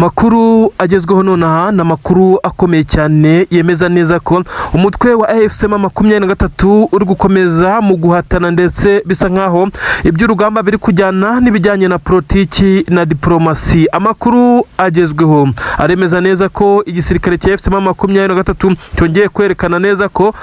Makuru agezweho nonaha na makuru akomeye cyane yemeza neza ko umutwe wa AFC M23 uri gukomeza mu guhatana ndetse bisa nkaho iby'urugamba biri kujyana n'ibijyanye na politiki na diplomasi. Amakuru agezweho aremeza neza ko igisirikare cya AFC M23 cyongeye kwerekana neza ko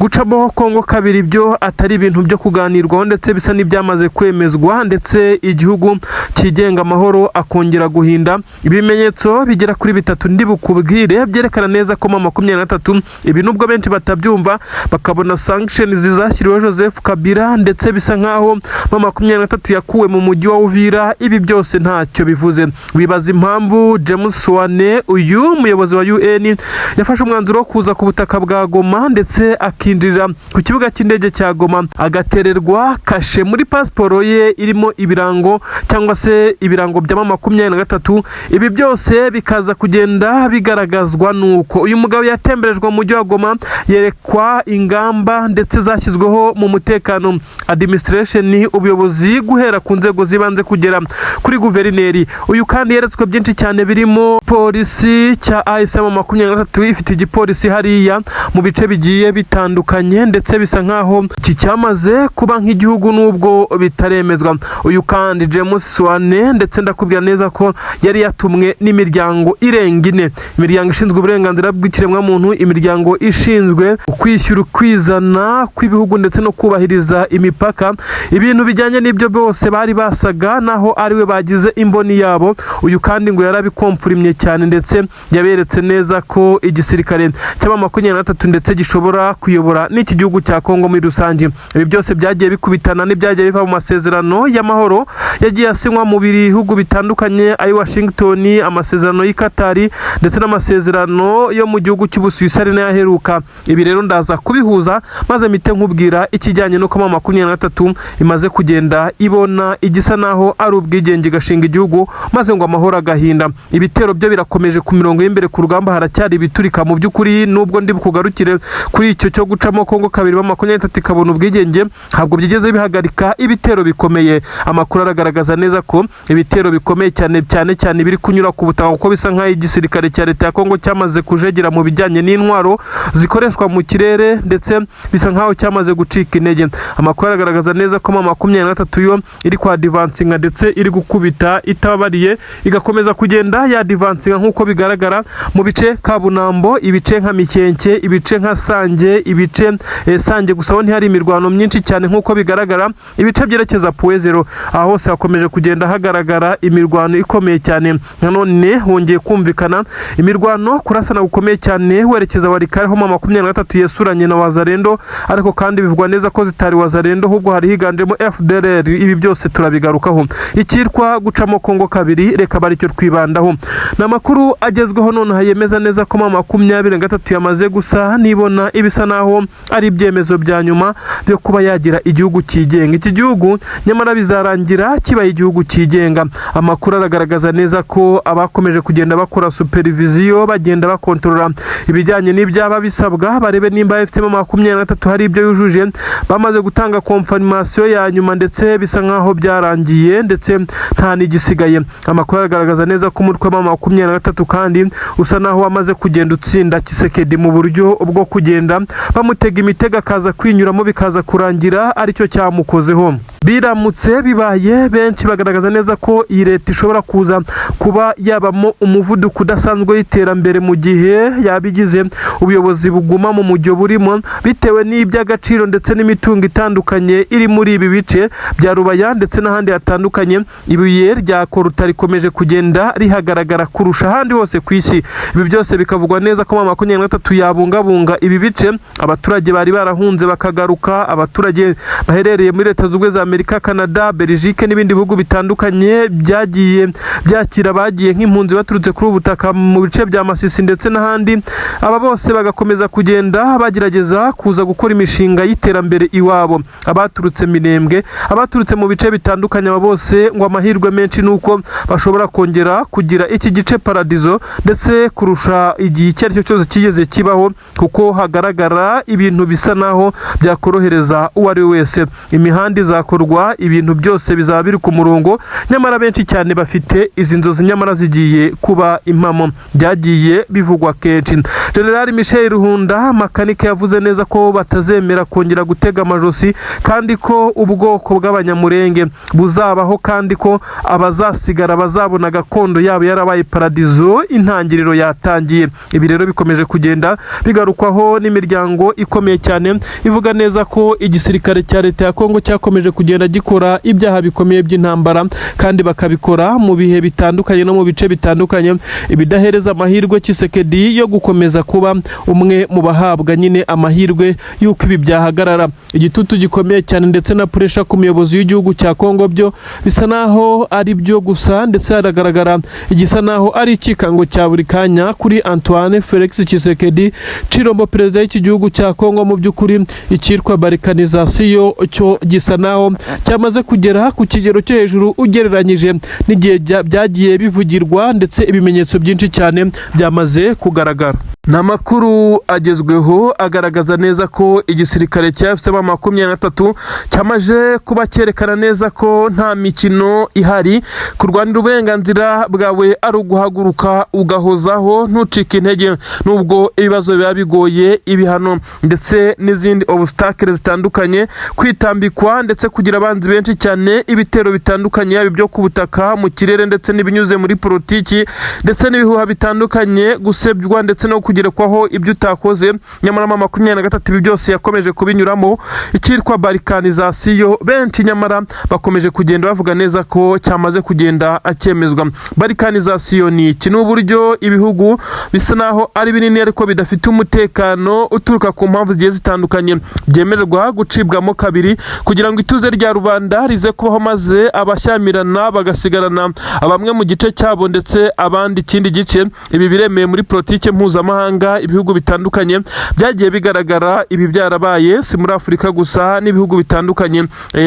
gucamo Kongo kabiri byo atari ibintu byo kuganirwaho ndetse bisa n'ibyamaze kwemezwa, ndetse igihugu kigenga amahoro akongera guhinda. Ibimenyetso bigera kuri bitatu ndibukubwire byerekana neza ko M23 ibi nubwo benshi batabyumva bakabona sanctions zizashyiriweho Joseph Kabila ndetse bisa nkaho M23 yakuwe mu mujyi wa Uvira. Ibi byose ntacyo bivuze. Wibaza impamvu James Wane, uyu muyobozi wa UN, yafashe umwanzuro wo kuza ku butaka bwa Goma ndetse akinjira ku kibuga cy'indege cya Goma agatererwa kashe muri pasiporo ye irimo ibirango cyangwa se ibirango bya M23. Ibi byose bikaza kugenda bigaragazwa nuko uyu mugabo yatemberejwe mu mujyi wa Goma, yerekwa ingamba ndetse zashyizweho mu mutekano administration, ubuyobozi guhera ku nzego zibanze kugera kuri guverineri. Uyu kandi yeretswe byinshi cyane birimo polisi cya AFC M23 ifite igipolisi hariya mu bice bigiye bitandukanye ndetse bisa nkaho kicyamaze kuba nk'igihugu nubwo bitaremezwa. Uyu kandi James Wane ndetse ndakubwira neza ko yari yatumwe n'imiryango irenga ine, imiryango ishinzwe uburenganzira bw'ikiremwa muntu, imiryango ishinzwe kwishyura kwizana kw'ibihugu ndetse no kubahiriza imipaka. Ibintu bijyanye n'ibyo byose bari basaga naho ariwe bagize imboni yabo. Uyu kandi ngo yarabikomfurimye cyane ndetse yaberetse neza ko igisirikare cy'M23 ndetse gishobora kuyobora n'iki gihugu cya Kongo muri rusange. Ibi byose byagiye bikubitana n'ibyagiye biva mu masezerano y'amahoro yagiye asinywa mu bihugu bitandukanye, ayi Washington, amasezerano y'i Qatar ndetse n'amasezerano yo mu gihugu cy'Ubusuwisi ari n'ayaheruka. Ibi rero ndaza kubihuza maze mite nkubwira ikijyanye no ko M23 imaze kugenda ibona igisa naho ari ubwigenge gashinga igihugu maze ngo amahoro agahinda. Ibitero byo birakomeje ku mirongo y'imbere ku rugamba, haracyari ibiturika mu by'ukuri. Nubwo ndi bukugarukire kuri icyo cyo gucamo Kongo kabiri M23 ikabona ubwigenge, ntabwo byigeze bihagarika ibitero bikomeye. Amakuru aragaragaza neza ko ibitero bikomeye cyane biri kunyura ku butaka kuko bisa nkaho igisirikare cya leta ya Kongo cyamaze kujegera mu bijyanye n'intwaro zikoreshwa mu kirere ndetse bisa nkaho cyamaze gucika intege. Amakuru aragaragaza neza ko M23 yo iri kwa advancinga ndetse iri gukubita itabariye igakomeza kugenda ya advancinga nk'uko bigaragara mu bice Kabunambo, ibice nka Mikenke, ibice nka Sange, ibice Sange gusa ho ntihari imirwano myinshi cyane nk'uko bigaragara. Ibice byerekeza Puezero aho hose hakomeje kugenda hagaragara imirwano ikomeye cyane. Nanone hongeye kumvikana imirwano kurasana gukomeye cyane werekeza Walikale ho M23 yesuranye na Wazalendo, ariko kandi bivugwa neza ko zitari Wazalendo ahubwo hari higanjemo FDLR. Ibi byose turabigarukaho. Ikirwa gucamo Kongo kabiri reka bari cyo twibandaho. Namakuru agezweho none hayemeza neza ko M23 yamaze gusa nibona ibisa naho ari ibyemezo bya nyuma byo kuba yagira igihugu kigenga. Iki gihugu nyamara bizarangira kibaye igihugu kigenga. Amakuru aragaragaza neza ko abakomeje kugenda bakora supervision bagenda bakontorora ibijyanye n'ibyaba bisabwa barebe nimba AFC M23 hari ibyo yujuje. Bamaze gutanga confirmation ya nyuma ndetse bisa nkaho byarangiye ndetse nta nigisigaye. Amakuru aragaragaza neza ko umutwe wa M23 kandi usa naho wamaze kugenda utsinda Kisekedi mu buryo bwo kugenda bamutega imitega akaza kwinyuramo bikaza kurangira aricyo cyamukozeho. Biramutse bibaye benshi bagaragaza neza ko iyi leta ishobora kuza kuba yabamo umuvuduko udasanzwe y'iterambere mu gihe yabigize ubuyobozi buguma mu mujyo burimo bitewe n'iby'agaciro ndetse n'imitungo itandukanye iri muri ibi bice bya Rubaya ndetse n'ahandi hatandukanye. Ibuye rya Koruta rikomeje kugenda rihagaragara kurusha ahandi hose ku isi. Ibi byose bikavugwa neza ko M23 yabungabunga ibi bice. Abaturage bari barahunze bakagaruka, abaturage baherereye muri Leta z'Ubumwe za Amerika, Canada, Belgique n'ibindi bihugu bitandukanye byagiye byakira bagiye nk'impunzi baturutse kuri ubutaka mu bice bya Masisi ndetse n'ahandi. Aba bose bagakomeza kugenda bagerageza kuza gukora imishinga y'iterambere iwabo. Abaturutse Minembwe, abaturutse mu bice bitandukanye, aba bose ngo amahirwe menshi nuko bashobora kongera kugira iki gice paradizo ndetse kurusha igihe icyo aricyo cyose kigeze kibaho, kuko hagaragara ibintu bisa naho byakorohereza uwo ari wese. Imihanda izakorwa kwishyurwa, ibintu byose bizaba biri ku murongo. Nyamara benshi cyane bafite izi nzozi nyamara zigiye kuba impamo, byagiye bivugwa kenshi. General Michel Ruhunda makanike yavuze neza ko batazemera kongera gutega amajosi, kandi ko ubwoko bw'abanyamurenge buzabaho, kandi ko abazasigara bazabona gakondo yabo yarabaye paradizo, intangiriro yatangiye. Ibi rero bikomeje kugenda bigarukwaho n'imiryango ikomeye cyane ivuga neza ko igisirikare cya leta ya Kongo cyakomeje kugenda gikora ibyaha bikomeye by'intambara, kandi bakabikora mu bihe bitandukanye no mu bice bitandukanye, ibidahereza amahirwe Tshisekedi yo gukomeza kuba umwe mu bahabwa nyine amahirwe y'uko ibi byahagarara. Igitutu gikomeye cyane ndetse na pressure ku muyobozi w'igihugu cya Kongo byo bisa naho ari byo gusa, ndetse haragaragara igisa naho ari ikikango cya buri kanya kuri Antoine Felix Tshisekedi Chilombo, perezida w'iki gihugu cya Kongo. Mu by'ukuri icyitwa balkanization cyo gisa naho cyamaze kugera ku kigero cyo hejuru ugereranyije n'igihe byagiye bivugirwa, ndetse ibimenyetso byinshi cyane byamaze kugaragara. N'amakuru agezweho agaragaza neza ko igisirikare cya FCM23 cyamaje kuba cyerekana neza ko nta mikino ihari. Kurwanira uburenganzira bwawe ari uguhaguruka ugahozaho, ntucike intege nubwo ibibazo biba bigoye, ibihano ndetse n'izindi obstacles zitandukanye kwitambikwa, ndetse kugira abanzi benshi cyane, ibitero bitandukanye yaba byo ku butaka, mu kirere, ndetse n'ibinyuze muri politiki, ndetse n'ibihuha bitandukanye, gusebywa ndetse no kugerekwaho ibyo utakoze. Nyamara 23 ibi byose yakomeje kubinyuramo, icyitwa balkanization benshi nyamara bakomeje kugenda bavuga neza ko cyamaze kugenda acyemezwa. Balkanization ni iki? N'uburyo ibihugu bisa naho ari binini ariko bidafite umutekano uturuka ku mpamvu zigiye zitandukanye byemererwa gucibwamo kabiri kugira ngo ituze rya rubanda rize kubaho, maze abashyamirana bagasigarana abamwe mu gice cyabo ndetse abandi ikindi gice. Ibi biremeye muri politike mpuzamahanga, ibihugu bitandukanye byagiye bigaragara ibi byarabaye, si muri Afurika gusa, n'ibihugu bitandukanye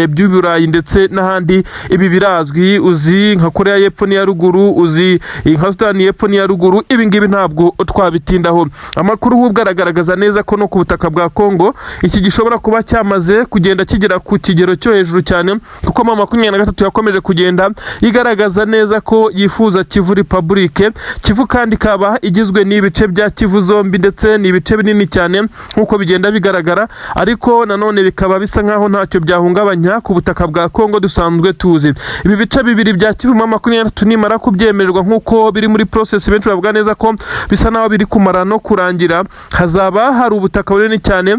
by'Uburayi ndetse n'ahandi. Ibi birazwi, uzi nka Korea y'Epfo n'iya ruguru, uzi nka Sudani y'Epfo n'iya ruguru. Ibi ngibi ntabwo twabitindaho. Amakuru ahubwo aragaragaza neza ko no ku butaka bwa Kongo iki gishobora kuba cyamaze kugenda kigera ku kigero cyo hejuru cyane, kuko 23 yakomeje kugenda igaragaza neza ko yifuza Kivu Republic. Kivu kandi kaba igizwe n'ibice bya Kivu zombi, ndetse n'ibice binini cyane nkuko bigenda bigaragara, ariko nanone bikaba bisa nkaho ntacyo byahungabanya ku butaka bwa Kongo dusanzwe tuzi. Ibi bice bibiri bya Kivu 23 nimara kubyemererwa nkuko biri muri process, benshi bavuga neza ko bisa naho biri kumara no kurangira, hazaba hari ubutaka bunini cyane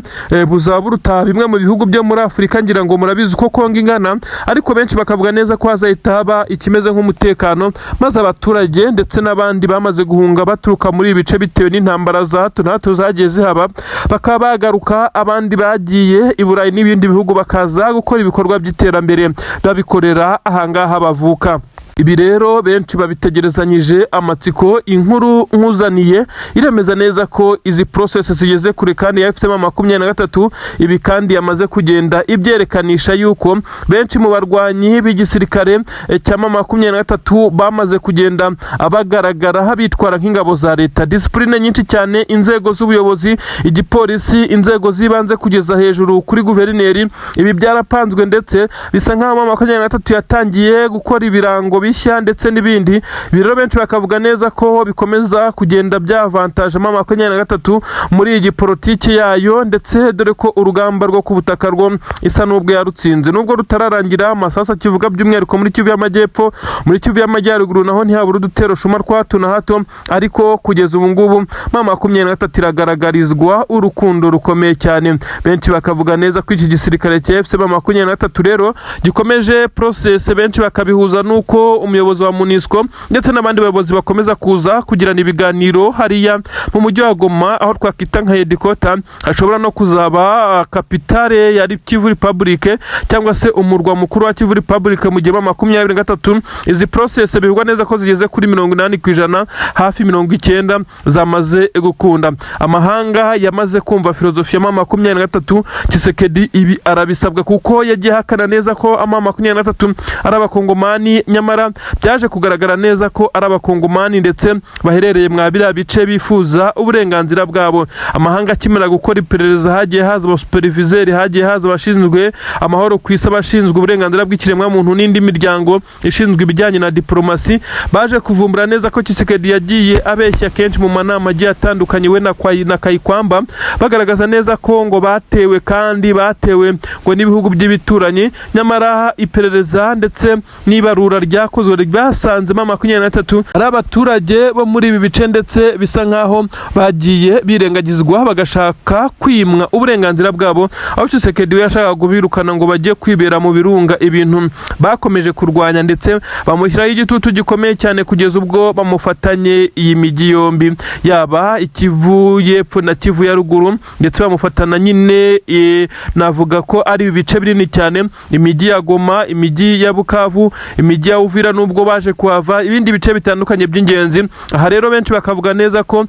buzaba buruta bimwe mu bihugu byo muri Afurika. Ngira ngo murabizi ko Kongo ingana, ariko benshi bakavuga neza ko hazahita haba ikimeze nk'umutekano, maze abaturage ndetse n'abandi bamaze guhunga baturuka muri ibice bitewe n'intambara za hato na hato zagiye zihaba bakaba bagaruka, abandi bagiye i Burayi n'ibindi bihugu bakaza gukora ibikorwa by'iterambere babikorera ahangaha bavuka. Ibi rero benshi babitegerezanyije amatsiko. Inkuru nkuzaniye iremeza neza ko izi process zigeze kure, kandi ya FCM23 ibi kandi yamaze kugenda ibyerekananisha yuko benshi mu barwanyi b'igisirikare cya 23 bamaze kugenda abagaragara habitwara nk'ingabo za leta. Discipline nyinshi cyane, inzego z'ubuyobozi, igipolisi, inzego zibanze kugeza hejuru kuri guverineri, ibi byarapanzwe, ndetse bisa nkaho 23 yatangiye gukora ibirango bishya ndetse n'ibindi. Biro benshi bakavuga neza ko bikomeza kugenda byavantage 23 muri iyi politiki yayo, ndetse dore ko urugamba rwo ku butaka rwo isa n'ubwo yarutsinze, nubwo rutararangira. Amasasa kivuga by'umwihariko muri Kivu y'Amajyepfo, muri Kivu y'Amajyaruguru naho ntihabura udutero shuma twa hato na hato, ariko kugeza ubu ngubu 23 iragaragarizwa urukundo rukomeye cyane. Benshi bakavuga neza ko iki gisirikare cya FCM23 rero gikomeje process, benshi bakabihuza nuko umuyobozi wa MONUSCO ndetse n'abandi bayobozi bakomeza kuza kugirana ibiganiro hariya mu mujyi wa Goma, aho twakita nka headquarter, hashobora no kuzaba kapitale ya Kivu Republic cyangwa se umurwa mukuru wa Kivu Republic mu gihe 23. Izi process bivugwa neza ko zigeze kuri 80%, hafi 90 zamaze gukunda. Amahanga yamaze kumva filozofi ya 23. Tshisekedi ibi arabisabwa kuko yagiye hakana neza ko 23 ari abakongomani, nyamara nyamara byaje kugaragara neza ko ari abakongomani ndetse baherereye mwa biriya bice bifuza uburenganzira bwabo. Amahanga akimara gukora iperereza hagiye haza abasuperviseri, hagiye haza abashinzwe amahoro ku isi, abashinzwe uburenganzira bw'ikiremwamuntu n'indi miryango ishinzwe ibijyanye na diplomasi, baje kuvumbura neza ko Tshisekedi yagiye abeshya kenshi mu manama agiye atandukanye we na Kayikwamba, bagaragaza neza ko ngo batewe kandi batewe ngo n'ibihugu by'ibituranyi. Nyamara iperereza ndetse n'ibarura ryakozwe ryasanzemo 23 ari abaturage bo muri ibi bice ndetse bisa nkaho bagiye birengagizwa bagashaka kwimwa uburenganzira bwabo, aho Tshisekedi yashaka kubirukana ngo bajye kwibera mu birunga, ibintu bakomeje kurwanya ndetse bamushyiraho igitutu gikomeye cyane kugeza ubwo bamufatanye iyi migi yombi, yaba Ikivu y'Epfo na Kivu ya Ruguru, ndetse bamufatana nyine navuga ko ari ibice binini cyane, imigi ya Goma, imigi ya Bukavu, imigi ya Uvira nubwo baje kuhava, ibindi bice bitandukanye by'ingenzi. Aha rero benshi bakavuga neza ko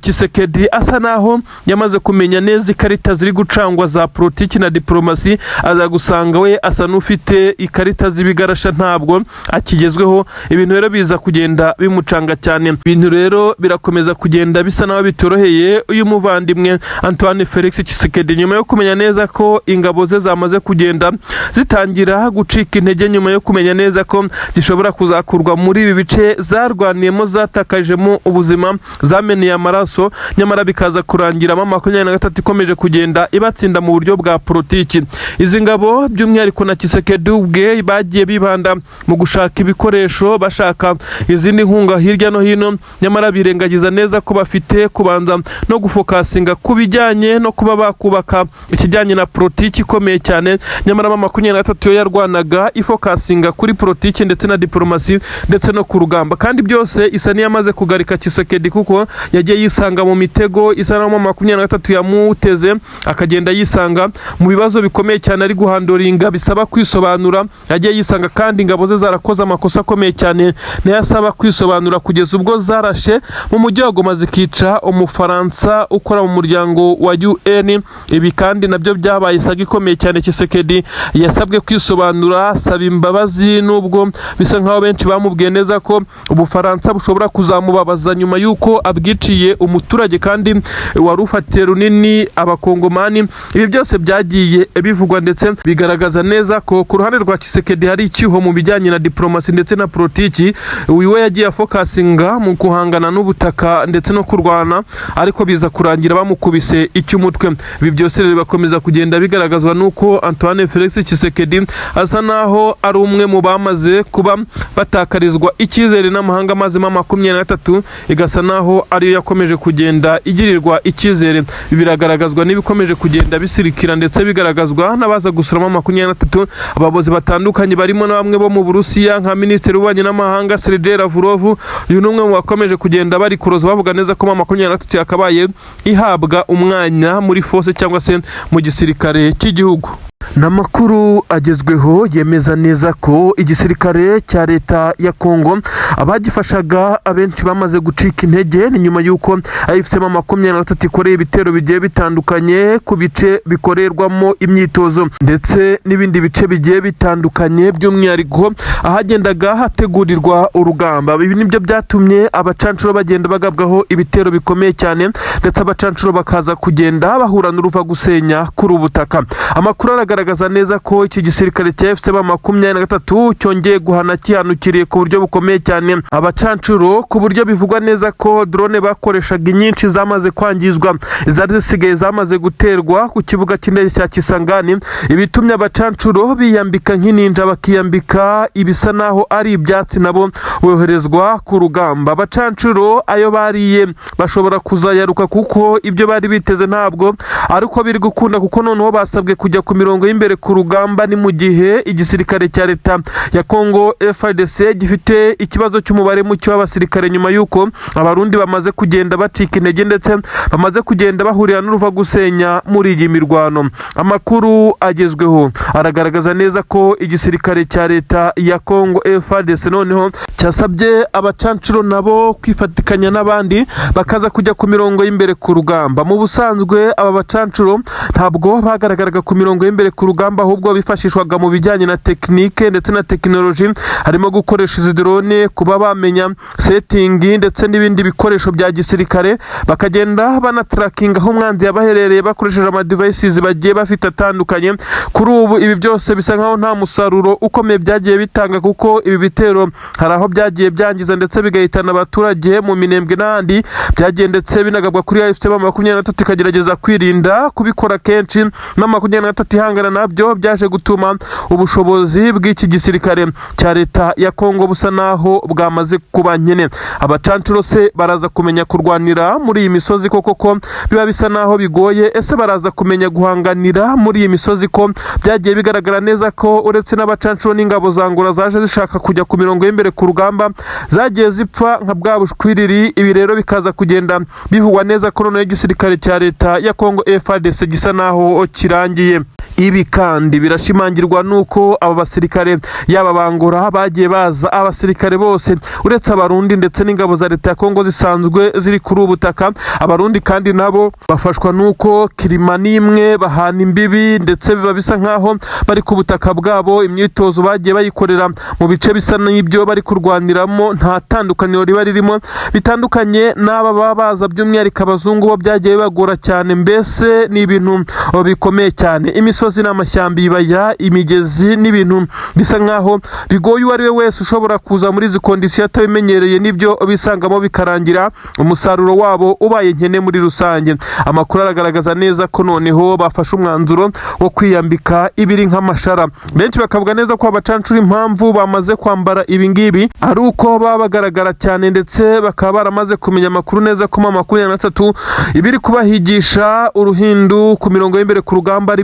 Tshisekedi asa naho yamaze kumenya neza ikarita ziri gucangwa za politiki na diplomasi, aza gusanga we asa n'ufite ikarita z'ibigarasha, ntabwo akigezweho. Ibintu rero biza kugenda bimucanga cyane, ibintu rero birakomeza kugenda bisa naho bitoroheye uyu muvandimwe Antoine Felix Tshisekedi, nyuma yo kumenya neza ko ingabo ze zamaze kugenda zitangira gucika intege, nyuma yo kumenya neza ko zishobora kuzakurwa muri ibi bice zarwaniyemo, zatakajemo ubuzima, zameneye amaraso, nyamara bikaza kurangiramo 23 ikomeje kugenda ibatsinda mu buryo bwa politiki. Izi ngabo by'umwihariko na Tshisekedi ubwe bagiye bibanda mu gushaka ibikoresho, bashaka izindi nkunga hirya no hino, nyamara birengagiza neza ko bafite kubanza no gufokasinga ku bijyanye no kuba bakubaka ikijyanye na politiki ikomeye cyane. Nyamara 23 yo yarwanaga ifokasinga kuri politiki ndetse na diplomasi ndetse no ku rugamba, kandi byose isa niyamaze kugarika Tshisekedi kuko yagiye yisanga mu mitego isa naho 23 yamuteze, akagenda yisanga mu bibazo bikomeye cyane ari guhandoringa bisaba kwisobanura. Yagiye yisanga kandi ingabo ze zarakoze amakosa akomeye cyane nayasaba kwisobanura, kugeza ubwo zarashe mu mujyi wa Goma zikica umufaransa ukora mu muryango wa UN. Ibi kandi nabyo byabaye isaga ikomeye cyane. Tshisekedi yasabwe kwisobanura, asaba imbabazi, nubwo bisa nkaho benshi bamubwiye neza ko ubufaransa bushobora kuzamubabaza nyuma yuko abwiciye umuturage kandi wari ufatiye runini abakongomani. Ibi byose byagiye bivugwa ndetse bigaragaza neza ko ku ruhande rwa Tshisekedi hari icyuho mu bijyanye na diplomasi ndetse na politiki. Wiwe yagiye afokasinga mu guhangana n'ubutaka ndetse no kurwana, ariko biza kurangira bamukubise icy'umutwe. Ibi byose rero bakomeza kugenda bigaragazwa nuko Antoine Felix Tshisekedi asa naho ari umwe mu bamaze kuba batakarizwa icyizere n'amahanga mazima 23, igasa naho ariyo yakomeje kugenda igirirwa icyizere. Biragaragazwa n'ibikomeje kugenda bisirikira ndetse bigaragazwa n'abaza gusuramo 23 abayobozi batandukanye, barimo na bamwe bo mu Burusiya nka Minisitiri w'Ububanyi n'Amahanga Sergei Lavrov. Uyu numwe mu bakomeje kugenda bari kuroza bavuga neza ko 23 yakabaye ihabwa umwanya muri force cyangwa se mu gisirikare cy'igihugu. N'amakuru agezweho yemeza neza ko igisirikare cya leta ya Kongo abagifashaga abenshi bamaze gucika intege, ni nyuma yuko AFC 23 ikoreye ibitero bigiye bitandukanye ku bice bikorerwamo imyitozo ndetse n'ibindi bice bigiye bitandukanye, by'umwihariko ahagendaga hategurirwa urugamba. Ibi nibyo byatumye abacancuro bagenda bagabwaho ibitero bikomeye cyane, ndetse abacancuro bakaza kugenda bahura n'uruva gusenya kuri ubutaka. Amakuru aragaragaza neza ko iki gisirikare cya AFC 23 cyongeye guhana kihanukiriye ku buryo bukomeye cyane abacancuro, ku buryo bivugwa neza ko drone bakoreshaga inyinshi zamaze kwangizwa, izari zisigaye zamaze guterwa ku kibuga cy'indege cya Kisangani. Ibitumye abacancuro biyambika nk'ininja, bakiyambika ibisa naho ari ibyatsi, nabo boherezwa ku rugamba. Abacancuro ayo bariye bashobora kuzayaruka kuko ibyo bari biteze ntabwo ariko biri gukunda, kuko noneho basabwe kujya ku mirongo y'imbere ku rugamba. Ni mu gihe igisirikare cya leta ya Kongo FARDC gifite ikibazo cy'umubare muke w'abasirikare, nyuma yuko abarundi bamaze kugenda bacika intege ndetse bamaze kugenda bahurira n'uruva gusenya muri iyi mirwano. Amakuru agezweho aragaragaza neza ko igisirikare cya leta ya Kongo FARDC noneho cyasabye abacancuro nabo kwifatikanya n'abandi bakaza kujya ku mirongo y'imbere ku rugamba. Mu busanzwe aba bacancuro ntabwo bagaragaraga ku mirongo y'imbere imbere ku rugamba ahubwo bifashishwaga mu bijyanye na tekinike ndetse na tekinoloji, harimo gukoresha izi drone, kuba bamenya setting ndetse n'ibindi bikoresho bya gisirikare, bakagenda banatrackinga aho umwanzi yabaherereye bakoresheje ama devices bagiye bafite atandukanye. Kuri ubu ibi byose bisa nkaho nta musaruro ukomeye byagiye bitanga, kuko ibi bitero hari aho byagiye byangiza ndetse bigahitana abaturage mu Minembwe n'ahandi byagiye ndetse binagabwa kuri AFC M23 ikagerageza kwirinda kubikora kenshi, na M23 ihangana nabyo byaje gutuma ubushobozi bw'iki gisirikare cya leta ya Kongo busa naho bwamaze kuba nkene. Abacancuro se baraza kumenya kurwanira muri iyi misozi koko biba bisa naho bigoye? Ese baraza kumenya guhanganira muri iyi misozi ko byagiye bigaragara neza ko uretse n'abacancuro n'ingabo za Angola zaje zishaka kujya ku mirongo y'imbere ku rugamba zagiye zipfa nka bwa bushwiriri? Ibi rero bikaza kugenda bivugwa neza ko noneho igisirikare cya leta ya Kongo FARDC gisa naho kirangiye. Ibi kandi birashimangirwa nuko aba basirikare yaba bangora bagiye baza, abasirikare bose uretse abarundi ndetse n'ingabo za leta ya Kongo zisanzwe ziri kuri ubutaka. Abarundi kandi nabo bafashwa nuko kirima nimwe bahana imbibi ndetse biba bisa nkaho bari ku butaka bwabo. Imyitozo bagiye bayikorera mu bice bisa n'ibyo bari kurwaniramo, nta tandukaniro riba ririmo, bitandukanye n'aba babaza by'umwihariko abazungu bo byagiye bibagora cyane. Mbese ni ibintu bikomeye cyane. Imisozi n'amashyamba, ibaya, imigezi n'ibintu bisa nkaho bigoye uwo ari we wese ushobora kuza muri izi kondisiyo atabimenyereye, n'ibyo bisangamo bikarangira umusaruro wabo ubaye nkene muri rusange. Amakuru aragaragaza neza ko noneho bafashe umwanzuro wo kwiyambika ibiri nk'amashara. Benshi bakavuga neza ko abacancura impamvu bamaze kwambara ibi ngibi ari uko baba bagaragara cyane, ndetse bakaba baramaze kumenya amakuru neza ko M23 ibiri kubahigisha uruhindu ku mirongo y'imbere ku rugamba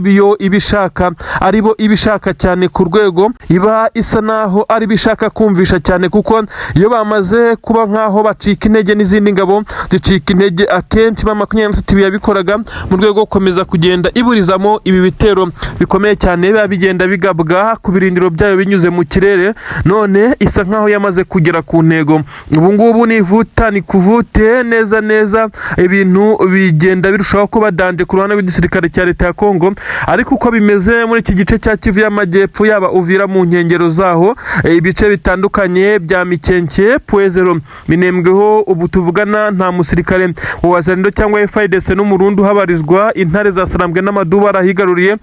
aribo ibishaka cyane ku rwego iba isa naho ari bishaka kumvisha cyane, kuko iyo bamaze kuba nkaho bacika intege n'izindi ngabo zicika intege. Akenshi M23 yabikoraga mu rwego rwo gukomeza kugenda iburizamo ibi bitero bikomeye cyane biba bigenda bigabwa ku birindiro byayo binyuze mu kirere. None isa nkaho yamaze kugera ku ntego. Ubu ngubu ni vuta ni kuvute, neza ibintu bigenda birushaho kuba danje ku ruhande rw'igisirikare cya leta ya Kongo. Ariko uko bimeze muri iki gice cya Kivu y'Amajyepfo, yaba Uvira mu nkengero zaho, ibice bitandukanye bya Mikenke, Pwezero, Minembweho, ubu tuvugana nta musirikare wa Wazalendo cyangwa FARDC n'umurundi uhabarizwa. Intare za Sarambwe n'Amaduba arahigaruriye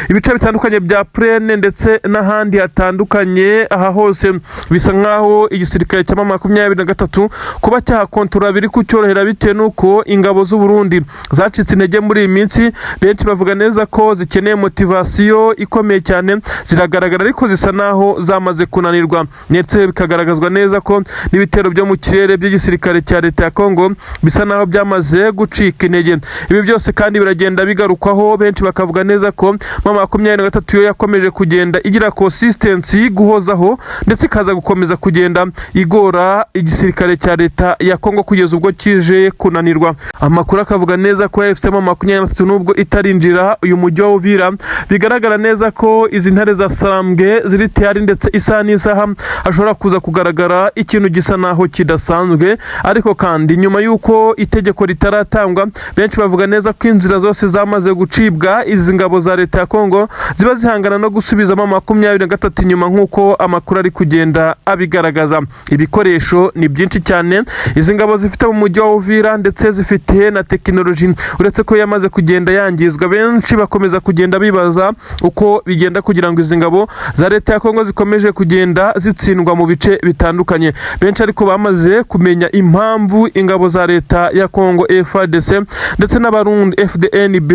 ibice bitandukanye bya Prene ndetse n'ahandi hatandukanye. Aha hose bisa nkaho igisirikare cya M23 kuba cyahakontorora biri kucyorohera bitewe nuko ingabo z'u Burundi zacitse intege muri iyi minsi. Benshi bavuga neza ko zikeneye motivasiyo ikomeye cyane, ziragaragara ariko zisa naho zamaze kunanirwa, ndetse bikagaragazwa neza ko n'ibitero byo mu kirere by'igisirikare cya leta ya Kongo bisa naho byamaze gucika intege. Ibi byose kandi biragenda bigarukwaho, benshi bakavuga neza ko M23 yo yakomeje kugenda igira consistency guhozaho, ndetse ikaza gukomeza kugenda igora igisirikare cya leta ya Kongo kugeza ubwo kije kunanirwa. Amakuru akavuga neza ko AFC M23 nubwo itarinjira uyu mujyi wa Uvira, bigaragara neza ko izi ntare za Sarambwe ziri tayari, ndetse isaha n'isaha hashobora kuza kugaragara ikintu gisa naho kidasanzwe. Ariko kandi nyuma y'uko itegeko ritaratangwa, benshi bavuga neza ko inzira zose zamaze gucibwa, izi ngabo za leta ya Kongo ziba zihangana no gusubizamo M23 inyuma, nk'uko amakuru ari kugenda abigaragaza. Ibikoresho ni byinshi cyane izi ngabo zifite mu mujyi wa Uvira, ndetse zifite na tekinoloji uretse ko yamaze kugenda yangizwa. Benshi bakomeza kugenda bibaza uko bigenda kugira ngo izi ngabo za leta ya Kongo zikomeje kugenda zitsindwa mu bice bitandukanye. Benshi ariko bamaze kumenya impamvu ingabo za leta ya Kongo FARDC ndetse n'abarundi FDNB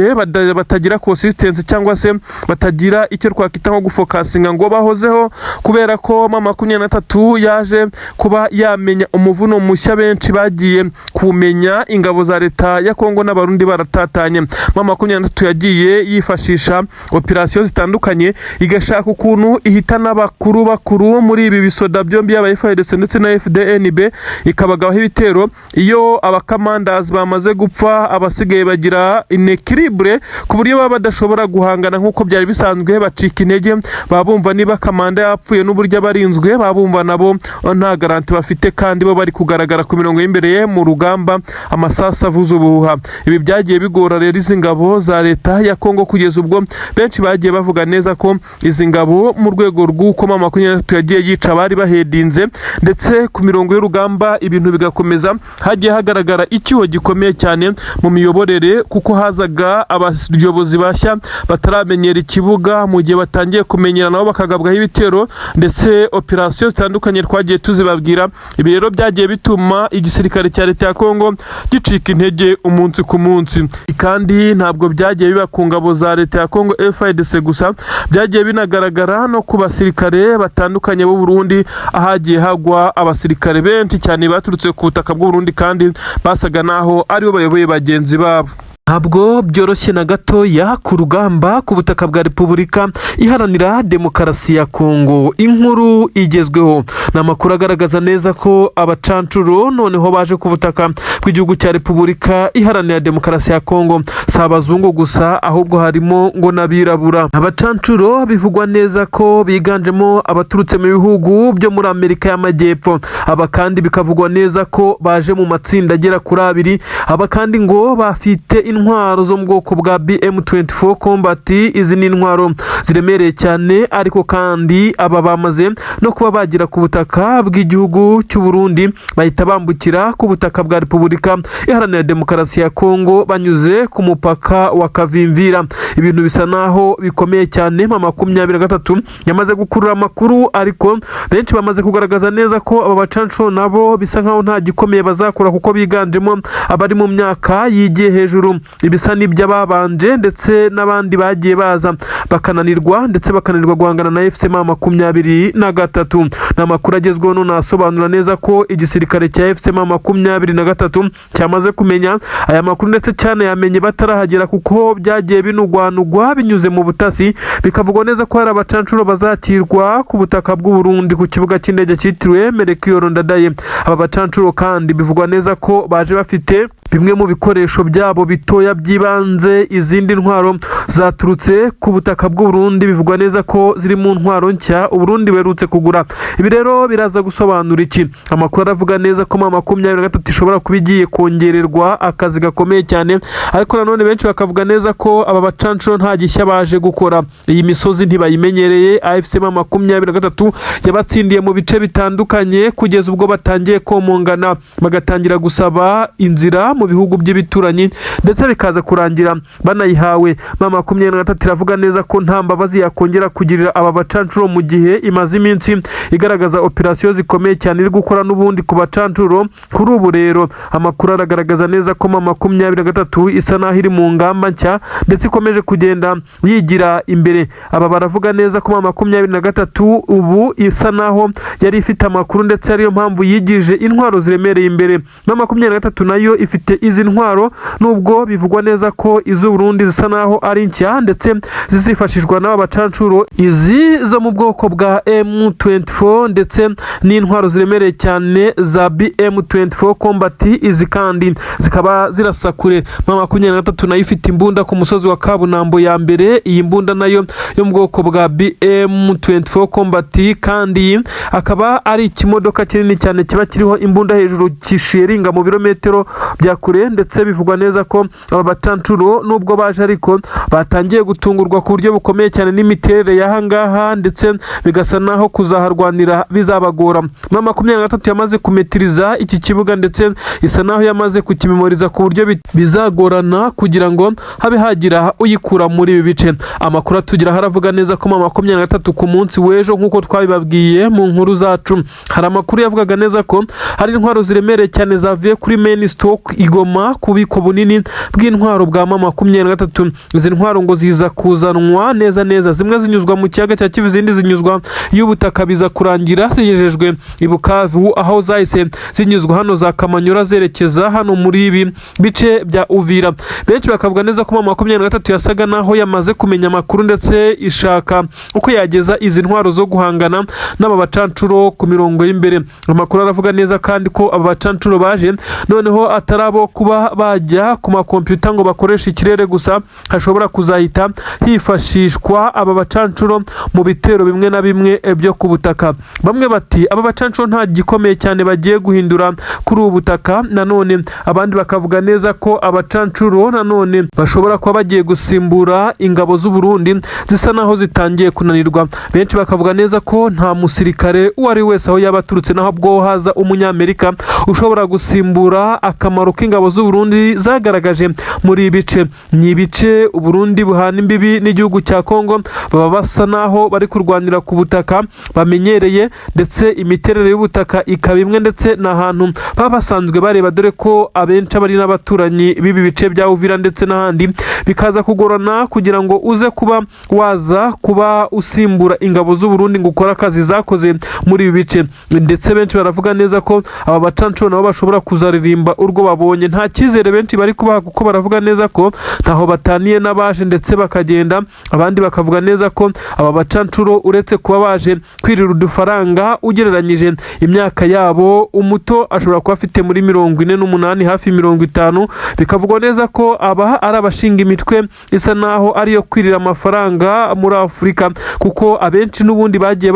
batagira consistency cyangwa se batagira icyo twakita nko gufokasinga ngo bahozeho, kubera ko M23 yaje kuba yamenya umuvuno mushya. Benshi bagiye kumenya ingabo za leta ya Kongo n'abarundi baratatanye. M23 yagiye yifashisha operasiyo zitandukanye, igashaka ukuntu ihitana bakuru muri ibi bisoda byombi yaba FARDC ndetse na FDNB, ikabagaho ibitero. Iyo abakamandazi bamaze gupfa, abasigaye bagira inequilibre ku buryo baba badashobora guhangana nk'uko byari bisanzwe, bacika intege. Babumva niba kamanda yapfuye n'uburyo abarinzwe, babumva nabo nta garanti bafite, kandi bo bari kugaragara ku mirongo y'imbere mu rugamba, amasasa avuza ubuhuha. Ibi byagiye bigora rero izi ngabo za leta ya Kongo kugeza ubwo benshi bagiye bavuga neza ko izi ngabo mu rwego rw'uko M23 yagiye yica bari bahedinze ndetse ku mirongo y'urugamba ibintu bigakomeza, hagiye hagaragara icyuho gikomeye cyane mu miyoborere kuko hazaga abayobozi bashya bataramenyera ikibuga mu gihe batangiye kumenyera nabo bakagabwaho ibitero ndetse operasiyo zitandukanye twagiye tuzibabwira. Ibi rero byagiye bituma igisirikare cya leta ya Kongo gicika intege umunsi ku munsi, kandi ntabwo byagiye biba ku ngabo za leta ya Kongo FARDC gusa, byagiye binagaragara no ku basirikare batandukanye b'u Burundi, ahagiye hagwa abasirikare benshi cyane baturutse ku butaka bw'u Burundi kandi basaga naho aribo bayoboye bagenzi babo. Ntabwo byoroshye na gatoya ku rugamba ku butaka bwa Repubulika Iharanira Demokarasi ya Kongo. Inkuru igezweho ni amakuru agaragaza neza ko abacancuro noneho baje ku butaka bw'igihugu cya Repubulika Iharanira Demokarasi ya Kongo, si abazungu gusa ahubwo harimo ngo n'abirabura. Abacancuro bivugwa neza ko biganjemo abaturutse mu bihugu byo muri Amerika y'Amajyepfo. Aba kandi bikavugwa neza ko baje mu matsinda agera kuri 2. Aba kandi ngo bafite intwaro zo mu bwoko bwa BM24 Combat. Izi ni intwaro ziremereye cyane, ariko kandi aba bamaze no kuba bagira ku butaka bw'igihugu cy'u Burundi, bahita bambukira ku butaka bwa Repubulika Iharanira Demokarasi ya Kongo banyuze ku mupaka wa Kavimvira. Ibintu bisa naho bikomeye cyane. M23 yamaze gukurura amakuru, ariko benshi bamaze kugaragaza neza ko aba bacanco nabo bisa nkaho nta gikomeye bazakora kuko biganjemo abari mu myaka yigiye hejuru. Ibisa n'iby'ababanje ndetse n'abandi bagiye baza bakananirwa ndetse bakananirwa guhangana na FCM 23. N'amakuru agezweho none asobanura neza ko igisirikare cya FCM 23 cyamaze kumenya aya makuru ndetse cyane yamenye batarahagera kuko byagiye binugwanugwa binyuze mu butasi. Bikavugwa neza ko hari abacancuro bazakirwa ku butaka bw'u Burundi ku kibuga cy'indege cyitiriwe Melchior Ndadaye. Aba bacancuro kandi bivugwa neza ko baje bafite bimwe mu bikoresho byabo bitoya byibanze. Izindi ntwaro zaturutse ku butaka bw'u Burundi bivugwa neza ko ziri mu ntwaro nshya u Burundi berutse kugura. Ibi rero biraza gusobanura iki? Amakuru aravuga neza ko M23 ishobora kuba igiye kongererwa akazi gakomeye cyane, ariko nanone benshi bakavuga neza ko aba bacancuro nta gishya baje gukora. Iyi misozi ntibayimenyereye. AFCM 23 yabatsindiye mu bice bitandukanye kugeza ubwo batangiye komongana bagatangira gusaba inzira mu bihugu by'ibituranyi ndetse bikaza kurangira banayihawe. M23 iravuga neza ko nta mbabazi yakongera kugirira aba bacancuro mu gihe imaze iminsi igaragaza operasiyo zikomeye cyane iri gukora n'ubundi ku bacancuro. Kuri ubu rero amakuru aragaragaza neza ko M23 isa naho iri mu ngamba nshya ndetse ikomeje kugenda yigira imbere. Aba baravuga neza ko M23 ubu isa naho yari ifite amakuru ndetse ariyo mpamvu yigije intwaro ziremereye imbere. M23 nayo ifite izi ntwaro, nubwo bivugwa neza ko iz'u Burundi zisa naho ari nshya ndetse zizifashishwa n'aba bacancuro. Izi zo mu bwoko bwa M24 ndetse n'intwaro ziremereye cyane za BM24 Combat, izi kandi zikaba zirasakure. M23 nayo ifite imbunda ku musozi wa Kabunambo ya mbere. Iyi mbunda nayo yo mu bwoko bwa BM24 Combat kandi akaba ari ikimodoka kinini cyane kiba kiriho imbunda hejuru kisheringa mu birometero bya kure. Ndetse bivugwa neza ko aba bacancuro nubwo baje ariko batangiye gutungurwa ku buryo bukomeye cyane n'imiterere y'ahangaha ndetse bigasa naho kuzaharwanira bizabagora. M23 yamaze kumetiriza iki kibuga ndetse isa naho yamaze kukimemoriza ku buryo bizagorana kugira ngo habe hagira uyikura muri ibi bice. Amakuru atugira haravuga neza ko M23 ku munsi w'ejo nk'uko twabibabwiye mu nkuru zacu, hari amakuru yavugaga neza ko hari intwaro ziremereye cyane zavuye kuri main stock Igoma kubiko bunini bw'intwaro bwa M23. Izi ntwaro ngo ziza kuzanwa neza zimwe zinyuzwa mu kiyaga cya Kivu, izindi zinyuzwa y'ubutaka biza kurangira zigejejwe i Bukavu, aho zahise zinyuzwa hano za Kamanyura zerekeza hano muri ibi bice bya Uvira. Benshi bakavuga neza ko M23 yasaga naho yamaze kumenya amakuru ndetse ishaka uko yageza izi ntwaro zo guhangana n'aba bacancuro ku mirongo y'imbere. Amakuru aravuga neza kandi ko aba bacancuro baje noneho atari atari abo kuba bajya ku makompiyuta ngo bakoreshe ikirere gusa, hashobora kuzahita hifashishwa aba bacancuro mu bitero bimwe na bimwe byo ku butaka. Bamwe bati aba bacancuro nta gikomeye cyane bagiye guhindura kuri ubu butaka, nanone abandi bakavuga neza ko abacancuro nanone bashobora kuba bagiye gusimbura ingabo z'u Burundi zisa naho zitangiye kunanirwa. Benshi bakavuga neza ko nta musirikare uwo ari wese aho yaba aturutse naho bwo haza umunyamerika ushobora gusimbura akamaro k'ingabo z'u Burundi zagaragaje muri ibice. Ni ibice u Burundi buhana imbibi n'igihugu cya Kongo, baba basa naho bari kurwanira ku butaka bamenyereye, ndetse imiterere y'ubutaka ikaba imwe, ndetse n'ahantu baba basanzwe bareba, dore ko abenshi abari n'abaturanyi b'ibi bice bya Uvira ndetse n'ahandi, bikaza kugorana kugira ngo uze kuba waza kuba usimbura ingabo z'u Burundi ngo ukore akazi zakoze muri ibi bice. Ndetse benshi baravuga neza ko aba bacancuro nabo bashobora kuzaririmba urwo babonye. Nta cyizere benshi bari kubaha, kuko baravuga neza ko ntaho bataniye n'abaje ndetse bakagenda. Abandi bakavuga neza ko aba bacancuro uretse kuba baje kwirira udufaranga, ugereranyije imyaka yabo, umuto ashobora kuba afite muri 48 hafi 50. Bikavugwa neza ko aba ari abashinga imitwe isa naho ariyo kwirira amafaranga muri Afurika, kuko abenshi n'ubundi bagiye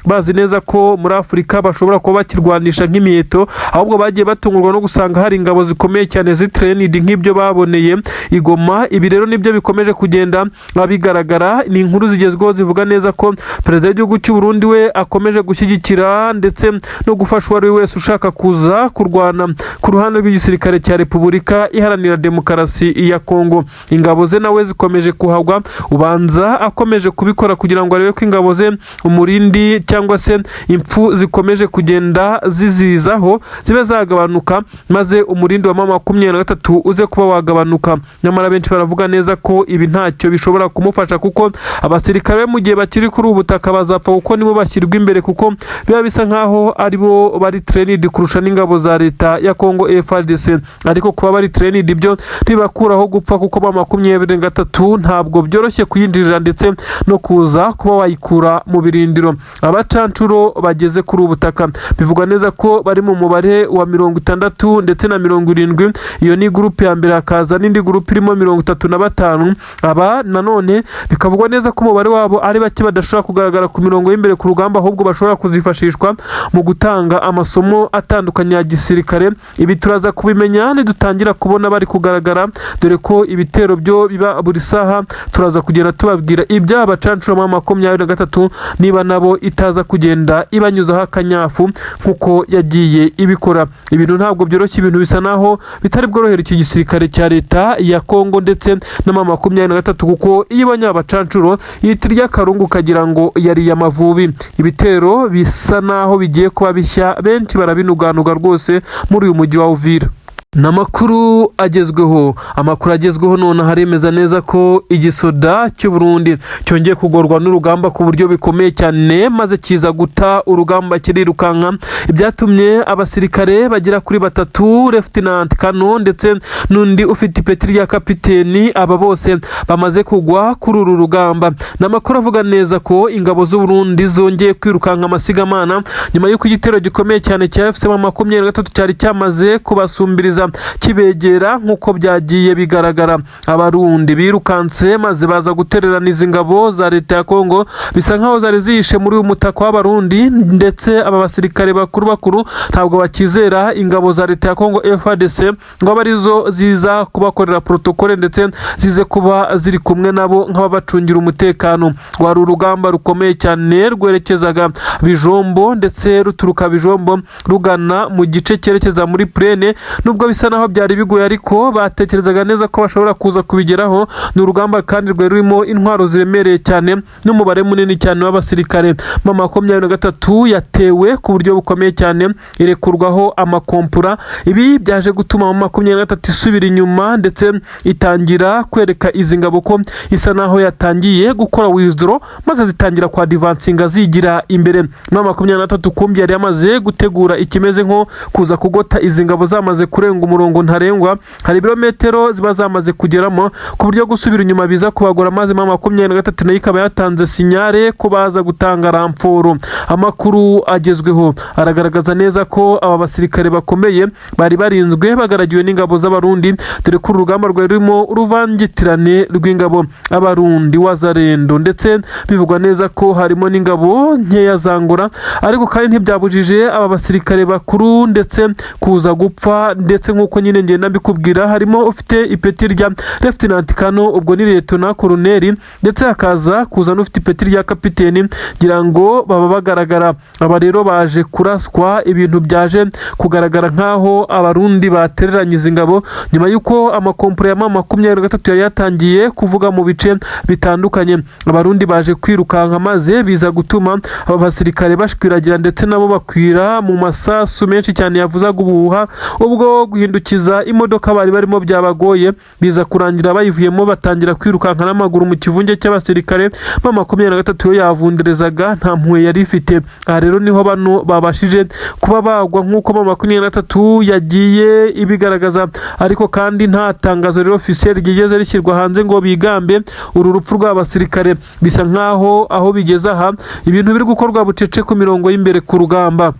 bazi neza ko muri Afurika bashobora kuba bakirwanisha nk'imiheto, ahubwo bagiye batungurwa no gusanga hari ingabo zikomeye cyane zitrained nk'ibyo baboneye i Goma. Ibi rero nibyo bikomeje kugenda bigaragara. Ni inkuru zigezweho zivuga neza ko perezida w'igihugu cy'u Burundi we akomeje gushyigikira ndetse no gufasha uwo ari we wese ushaka kuza kurwana ku ruhande rw'igisirikare cya Repubulika Iharanira Demokarasi ya Kongo. Ingabo ze nawe zikomeje kuhagwa, ubanza akomeje kubikora kugira ngo arebe ko ingabo ze umurindi cyangwa se impfu zikomeje kugenda zizizaho zibe zagabanuka, maze umurindi wa M23 uze kuba wagabanuka. Nyamara benshi baravuga neza ko ibi ntacyo bishobora kumufasha, kuko abasirikare mu gihe bakiri kuri ubu butaka bazapfa, kuko nibo bashyirwa imbere, kuko biba bisa nkaho aribo bari trained kurusha n'ingabo za leta ya Kongo FARDC. Ariko kuba bari trained ibyo ntibakuraho gupfa, kuko M23 ntabwo byoroshye kuyinjirira ndetse no kuza kuba wayikura mu birindiro. Abacancuro bageze kuri ubu butaka bivugwa neza ko bari mu mubare wa 60 ndetse na 70. Iyo ni groupe ya mbere, hakaza n'indi groupe irimo 35. Aba nanone bikavugwa neza ko umubare wabo ari bake, badashobora kugaragara ku mirongo y'imbere ku rugamba, ahubwo bashobora kuzifashishwa mu gutanga amasomo atandukanye ya gisirikare. Ibi turaza kubimenya nidutangira kubona bari kugaragara, dore ko ibitero byo biba buri saha. Turaza kugenda tubabwira ibya abacancuro M23 niba nabo itaza kugenda ibanyuzaho akanyafu nkuko yagiye ibikora. Ibintu ntabwo byoroshye, ibintu bisa naho bitari bworohera iki gisirikare cya leta ya Kongo ndetse na M23, kuko iyo ibonye abacancuro yitirya akarungu kagira ngo yari Amavubi. Ibitero bisa naho bigiye kuba bishya, benshi barabinuganuga rwose muri uyu mujyi wa Uvira. Namakuru agezweho, amakuru agezweho none haremeza neza ko igisoda cy'u Burundi cyongeye kugorwa n'urugamba ku buryo bikomeye cyane, maze kiza guta urugamba kirirukanka. Ibyatumye abasirikare bagera kuri 3, Lieutenant Kano ndetse n'undi ufite ipeti rya kapiteni, aba bose bamaze kugwa kuri uru rugamba. Namakuru avuga neza ko ingabo z'u Burundi zongeye kwirukanka amasigamana nyuma y'uko igitero gikomeye cyane cya M23 cyari cyamaze kubasumbiriza kibegera nk'uko byagiye bigaragara. Abarundi birukanse maze baza gutererana izi ngabo za leta ya Kongo, bisa nkaho zari zihishe muri uyu mutaka w'Abarundi, ndetse aba basirikare bakuru ntabwo bakizera ingabo za leta ya Kongo FARDC ngo abarizo ziza kubakorera protokole ndetse zize kuba ziri kumwe nabo nk'ababacungira umutekano. Wari urugamba rukomeye cyane rwerekezaga Bijombo, ndetse ruturuka Bijombo rugana mu gice cyerekeza muri Plene. Nubwo bisa naho byari bigoye, ariko batekerezaga neza ko bashobora kuza kubigeraho. Ni urugamba kandi rwari rurimo intwaro ziremereye cyane n'umubare munini cyane w'abasirikare. M23 yatewe ku buryo bukomeye cyane, irekurwaho amakompura. Ibi byaje gutuma M23 isubira inyuma, ndetse itangira kwereka izi ngabo ko isa naho yatangiye gukora withdraw, maze zitangira kwa advancinga zigira imbere. M23 kumbi yari yamaze gutegura ikimeze nko kuza kugota izi ngabo zamaze kurenga kurenga umurongo ntarengwa hari ibirometero ziba zamaze kugeramo ku buryo gusubira inyuma biza kubagora, maze M23 nayo ikaba yatanze sinyare ko baza gutanga ramforo. Amakuru agezweho aragaragaza neza ko aba basirikare bakomeye bari barinzwe bagaragiwe n'ingabo z'abarundi, dore ko urugamba rwari rurimo uruvangitirane rw'ingabo abarundi wazarendo, ndetse bivugwa neza ko harimo n'ingabo nkeya zangora, ariko kandi ntibyabujije aba basirikare bakuru ndetse kuza gupfa, ndetse nk'uko nyine ngenda mbikubwira harimo ufite ipeti rya Lieutenant Kano, ubwo ni Lieutenant Colonel, ndetse hakaza kuza n'ufite ipeti rya kapiteni, ngira ngo baba bagaragara. Aba rero baje kuraswa, ibintu byaje kugaragara nk'aho abarundi batereranye izi ngabo nyuma y'uko amakomporo ya M23 yari yatangiye kuvuga mu bice bitandukanye. Abarundi baje kwirukanka maze biza gutuma aba basirikare bashwiragira, ndetse nabo bakwira mu masasu menshi cyane yavuzaga ubuhuha, ubwo guhindukiza imodoka bari barimo byabagoye, biza kurangira bayivuyemo batangira kwirukanka n'amaguru mu kivunge cy'abasirikare. M23 yo yavunderezaga nta mpuhwe yari ifite. Aha rero niho bano babashije kuba bagwa nk'uko M23 yagiye ibigaragaza, ariko kandi nta tangazo rero officiel rigeze rishyirwa hanze ngo bigambe uru rupfu rw'abasirikare. Bisa nkaho aho bigeze aha ibintu biri gukorwa bucece ku mirongo y'imbere ku rugamba.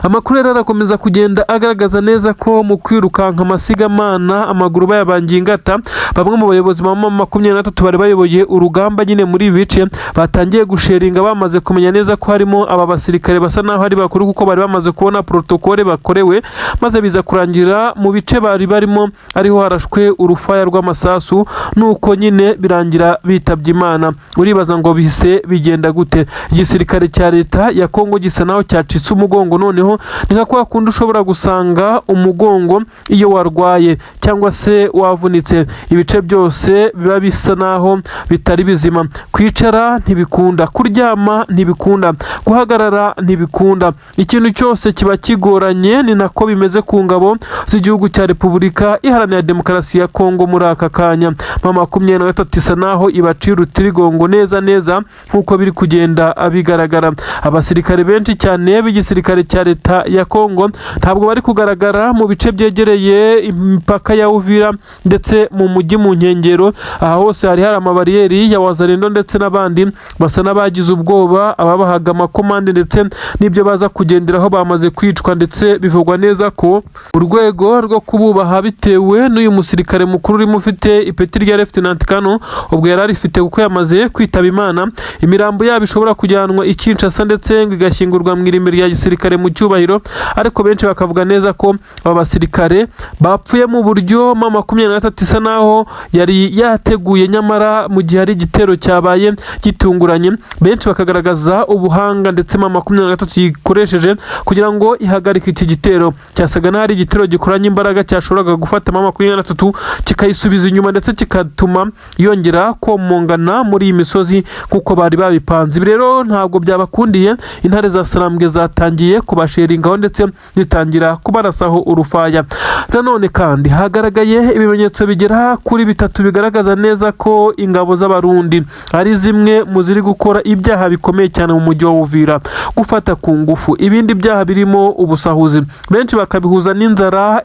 Amakuru rero arakomeza kugenda agaragaza neza ko mu kwirukanka amasigamana amaguru bayabangiye ingata, bamwe mu bayobozi ba M23 bari bayoboye urugamba nyine muri ibi bice batangiye gusheringa, bamaze kumenya neza ko harimo aba basirikare basa naho ari bakuru, kuko bari bamaze kubona protokole bakorewe, maze biza kurangira mu bice bari barimo ariho harashwe urufaya rw'amasasu, nuko nyine birangira bitabye Imana. Uribaza ngo bise bigenda gute? Igisirikare cya leta ya Kongo gisa naho cyacitse umugongo. Noneho ni nka kwa kundi ushobora gusanga umugongo iyo warwaye cyangwa se wavunitse, ibice byose biba bisa naho bitari bizima. Kwicara ntibikunda, kuryama ntibikunda, guhagarara ntibikunda, ikintu cyose kiba kigoranye. Ni nako bimeze ku ngabo z'igihugu cya Repubulika Iharanira Demokarasi ya Kongo muri aka kanya. M23 isa naho ibacira utirigongo neza neza nk'uko biri kugenda abigaragara. Abasirikare benshi cyane b'igisirikare cya leta ya Kongo ntabwo bari kugaragara mu bice byegereye imipaka ya Uvira ndetse mu mujyi mu nkengero. Aha hose hari amabariyeri ya wazarendo ndetse n'abandi basa n'abagize ubwoba, ababahaga amakomande ndetse n'ibyo baza kugenderaho bamaze kwicwa, ndetse bivugwa neza ko urwego rwo kububaha bitewe n'uyu musirikare mukuru urimo ufite ipeti rya Lieutenant Kano, ubwo yari arifite kuko yamaze kwitaba Imana. Imirambo yabo ishobora kujyanwa i Kinshasa ndetse ngo igashyingurwa mu irimbi rya gisirikare mu cyubahiro, ariko benshi bakavuga neza ko aba basirikare bapfuye mu buryo M23 isa naho yari yateguye, nyamara mu gihe ari igitero cyabaye gitunguranye. Benshi bakagaragaza ubuhanga ndetse M23 yikoresheje kugira ngo ihagarike iki gitero. Cyasaga n'ari igitero gikoranye imbaraga cyashoboraga gufata M23 kikayisubiza inyuma, ndetse kikatuma yongera komongana muri iyi misozi kuko bari babipanze. Ibi rero ntabwo byabakundiye. Intare za Sarambwe zatangiye kubasheringaho ndetse zitangira kubarasaho urufaya. Nanone kandi hagaragaye ibimenyetso bigera kuri bitatu bigaragaza neza ko ingabo z'abarundi ari zimwe mu ziri gukora ibyaha bikomeye cyane mu mujyi wa Uvira, gufata ku ngufu, ibindi byaha birimo ubusahuzi. Benshi bakabihuza n'inzara.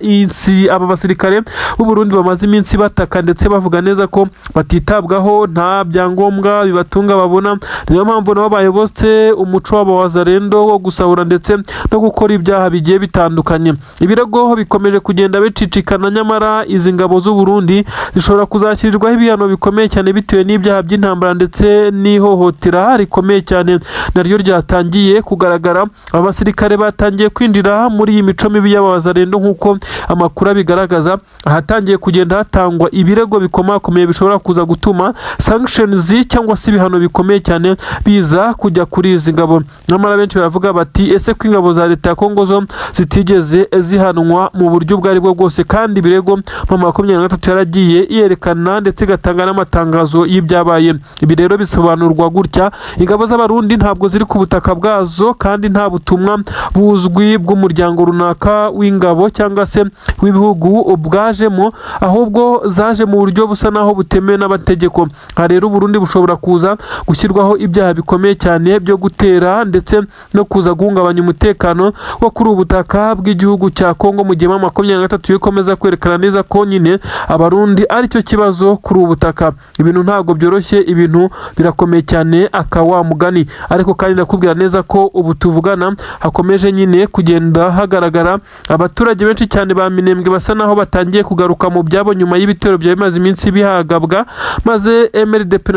Aba basirikare b'u Burundi bamaze iminsi bataka ndetse bavuga neza ko batitabwaho, nta byangombwa bibatunga babona. Niyo mpamvu nabo bayobotse umuco w'abawazarendo wo gusahura ndetse no gukora ibyaha bigiye bitandukanye. Ibirego bikomeje kugenda bicicikana, nyamara izi ngabo z'u Burundi zishobora kuzashyirirwaho ibihano bikomeye cyane bitewe n'ibyaha by'intambara ndetse n'ihohotera rikomeye cyane naryo ryatangiye kugaragara. Abasirikare batangiye kwinjira muri iyi mico mibi y'abawazarendo nk'uko amakuru abigaragaza. Ahatangiye kugenda hatangwa ibirego bikomakomeye bishobora kuza gutuma sanctions cyangwa se ibihano bikomeye cyane biza kujya kuri izi ngabo. Nyamara benshi baravuga bati ese ko ingabo za leta ya Kongo zo zitigeze zihanwa mu buryo ubwo aribwo bwose, kandi ibirego M23 yaragiye yerekana ndetse igatanga n'amatangazo y'ibyabaye. Ibi rero bisobanurwa gutya: ingabo z'abarundi ntabwo ziri ku butaka bwazo, kandi nta butumwa buzwi bw'umuryango runaka w'ingabo cyangwa se w'ibihugu ubwajemo, ahubwo zaje mu buryo busa naho butemewe n'amategeko. Aha rero Burundi bushobora kuza gushyirwaho ibyaha bikomeye cyane byo gutera ndetse no kuza guhungabanya umutekano umutekano wo kuri ubutaka bw'igihugu cya Kongo mu gihe M23 ikomeza kwerekana neza ko nyine abarundi ari cyo kibazo kuri ubutaka. Ibintu ntabwo byoroshye, ibintu birakomeye cyane akawa mugani. Ariko kandi ndakubwira neza ko ubu tuvugana hakomeje nyine kugenda hagaragara abaturage benshi cyane ba Minembwe basa naho batangiye kugaruka mu byabo nyuma y'ibitero bya bimaze iminsi bihagabwa, maze MLDP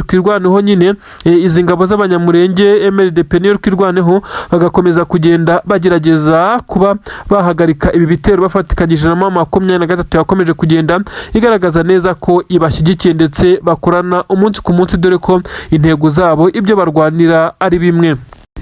kwirwaneho nyine izi ngabo z'abanyamurenge MLDP niyo kwirwaneho bagakomeza kugenda bagerageza kuba bahagarika ibi bitero bafatikanyije na M23 yakomeje kugenda igaragaza neza ko ibashyigikiye ndetse bakorana umunsi ku munsi, dore ko intego zabo ibyo barwanira ari bimwe.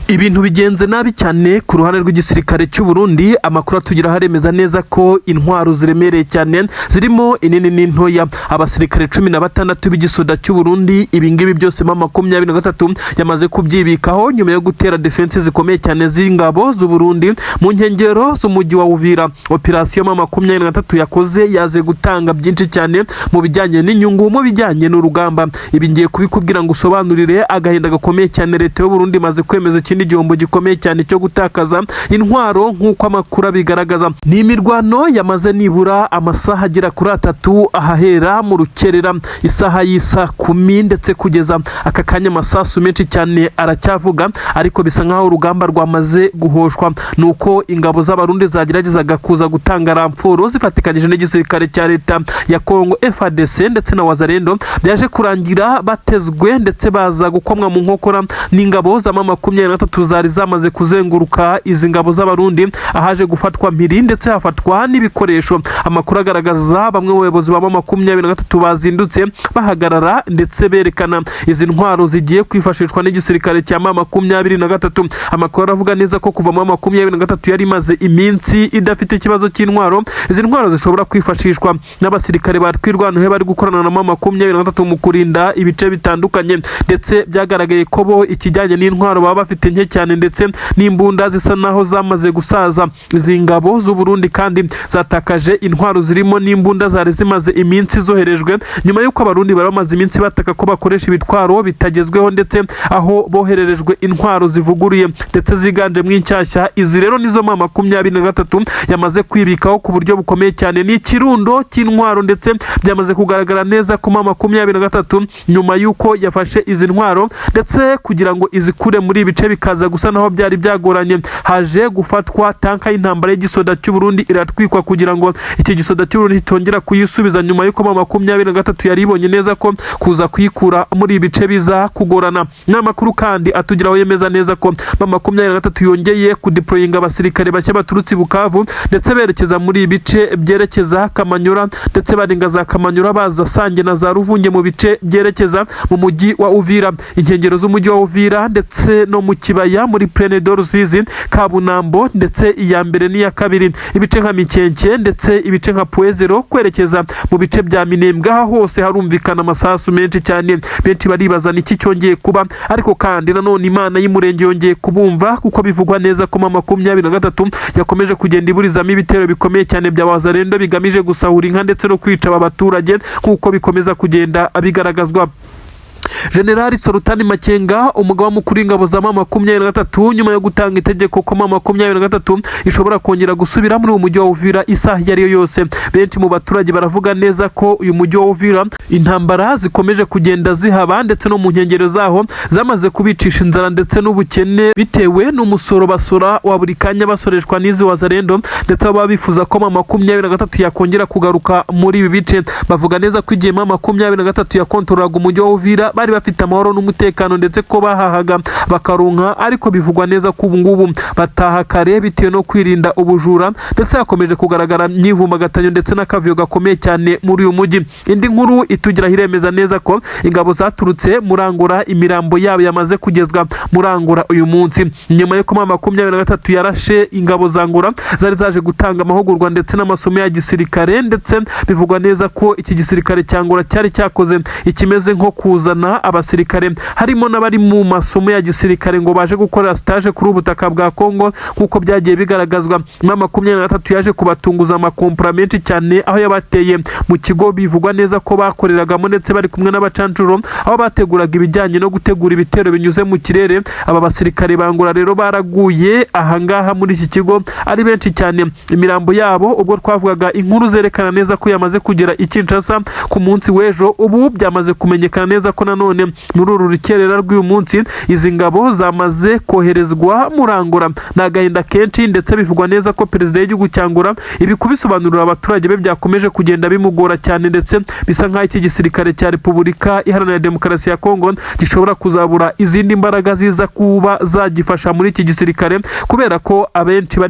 Ibintu bigenze nabi cyane ku ruhande rw'igisirikare cy'u Burundi. Amakuru atugira haremeza neza ko intwaro ziremereye cyane zirimo inini n'intoya, abasirikare 16 b'igisoda cy'u Burundi, ibingibi byose M23 yamaze kubyibikaho nyuma yo gutera defense zikomeye cyane z'ingabo z'u Burundi mu nkengero z'umujyi wa Uvira. Operation M23 yakoze yaze gutanga byinshi cyane mu bijyanye n'inyungu, mu bijyanye n'urugamba. Ibi ngiye kubikubwira ngo usobanurire agahinda gakomeye cyane leta y'u Burundi maze kwemeza ikindi gihombo gikomeye cyane cyo gutakaza intwaro nk'uko amakuru abigaragaza. Ni imirwano yamaze nibura amasaha agera kuri 3 ahahera mu rukerera isaha y'isa 10 ndetse kugeza aka kanya amasasu menshi cyane aracyavuga, ariko bisa nkaho urugamba rwamaze guhoshwa. Nuko ingabo z'abarundi zageragezaga kuza gutanga ramforo zifatikanyije n'igisirikare cya leta ya Kongo FARDC ndetse na Wazalendo, byaje kurangira batezwe ndetse baza gukomwa mu nkokora n'ingabo za M23 zari zamaze kuzenguruka izi ngabo z'abarundi, ahaje gufatwa mpiri ndetse hafatwa n'ibikoresho. Amakuru agaragaza bamwe mu bayobozi ba M23 bazindutse bahagarara ndetse berekana izi ntwaro zigiye kwifashishwa n'igisirikare cya M23. Amakuru avuga neza ko kuva M23 yari maze iminsi idafite ikibazo cy'intwaro, izi ntwaro zishobora kwifashishwa n'abasirikare batwirwaneho bari gukorana na M23 mu kurinda ibice bitandukanye, ndetse byagaragaye ko bo ikijyanye n'intwaro baba bafite nke cyane ndetse n'imbunda zisa naho zamaze gusaza. Izi ngabo z'u Burundi kandi zatakaje intwaro zirimo n'imbunda zari zimaze iminsi zoherejwe nyuma y'uko abarundi bari bamaze iminsi bataka ko bakoresha ibitwaro bitagezweho, ndetse aho bohererejwe intwaro zivuguruye ndetse ziganje mu inshyashya. Izi rero nizo M23 yamaze kwibikaho ku buryo bukomeye cyane, ni ikirundo cy'intwaro ndetse byamaze kugaragara neza ko M23 nyuma y'uko yafashe izi ntwaro ndetse kugira ngo izikure muri ibice bikaza gusa naho byari byagoranye, haje gufatwa tanka y'intambara y'igisoda cy'u Burundi iratwikwa kugira ngo iki gisoda cy'u Burundi kitongera kuyisubiza nyuma y'uko M23 yari ibonye neza ko kuza kuyikura muri ibice biza kugorana. N'amakuru kandi atugiraho yemeza neza ko M23 yongeye kudeployinga abasirikare bashya baturutse Bukavu ndetse berekeza muri ibice byerekeza Kamanyura, ndetse baringa za Kamanyura baza Sange na za Ruvunge mu bice byerekeza mu mujyi wa Uvira, inkengero z'umujyi wa Uvira ndetse no mu kibaya muri Plaine de Rusizi, Kabunambo ndetse iya mbere n'iya kabiri, ibice nka Mikenke ndetse ibice nka Puezero kwerekeza mu bice bya Minembwe. Aha hose harumvikana amasasu menshi cyane, benshi baribaza niki cyongeye kuba, ariko kandi nanone Imana y'Umurenge yongeye kubumva kuko bivugwa neza ko M23 yakomeje kugenda iburizamo ibitero bikomeye cyane bya Wazalendo bigamije gusahura inka ndetse no kwica aba baturage nk'uko bikomeza kugenda bigaragazwa. General Sultani Makenga, umugaba mukuru w'ingabo za M23, nyuma yo gutanga itegeko ko M23 ishobora kongera gusubira muri uyu mujyi wa Uvira isaha iyo ariyo yose. Benshi mu baturage baravuga neza ko uyu mujyi wa Uvira intambara zikomeje kugenda zihaba ndetse no mu nkengero zaho zamaze kubicisha inzara ndetse n'ubukene bitewe n'umusoro basora wa buri kanya basoreshwa n'izi Wazalendo, ndetse baba bifuza ko M23 yakongera kugaruka muri ibi bice. Bavuga neza ko igihe M23 yakontorolaga umujyi wa Uvira bari bafite amahoro n'umutekano ndetse ko bahahaga bakaronka, ariko bivugwa neza ko ubu ngubu bataha kare bitewe no kwirinda ubujura, ndetse hakomeje kugaragara myivumbagatanya ndetse n'akavuyo gakomeye cyane muri uyu mujyi. Indi nkuru itugira hiremeza neza ko ingabo zaturutse Murangura imirambo yabo yamaze kugezwa Murangura uyu munsi, nyuma yo kuma M23 yarashe ingabo za Ngora zari zaje gutanga amahugurwa ndetse n'amasomo ya gisirikare, ndetse bivugwa neza ko iki gisirikare cya Ngora cyari cyakoze ikimeze nko kuzana kuzana abasirikare harimo n'abari mu masomo ya gisirikare ngo baje gukorera stage kuri ubutaka bwa Kongo kuko byagiye bigaragazwa. M23 yaje kubatunguza amakompra menshi cyane aho yabateye mu kigo bivugwa neza ko bakoreragamo ndetse bari kumwe n'abacancuro aho bateguraga ibijyanye no gutegura ibitero binyuze mu kirere. Aba basirikare bangura rero baraguye ahangaha muri iki kigo ari benshi cyane. Imirambo yabo ubwo twavugaga inkuru zerekana neza ko yamaze kugera i Kinshasa ku munsi w'ejo, ubu byamaze kumenyekana neza ko nanone muri uru rukerera rw'uyu munsi izi ngabo zamaze koherezwa murangura. Nagahinda kenshi ndetse bivugwa neza ko perezida w'igihugu cyangura ibi kubisobanurira abaturage be byakomeje kugenda bimugora cyane, ndetse bisa nk'aho iki gisirikare cya Repubulika Iharanira Demokarasi ya Kongo gishobora kuzabura izindi mbaraga ziza kuba zagifasha muri iki gisirikare, kubera ko abenshi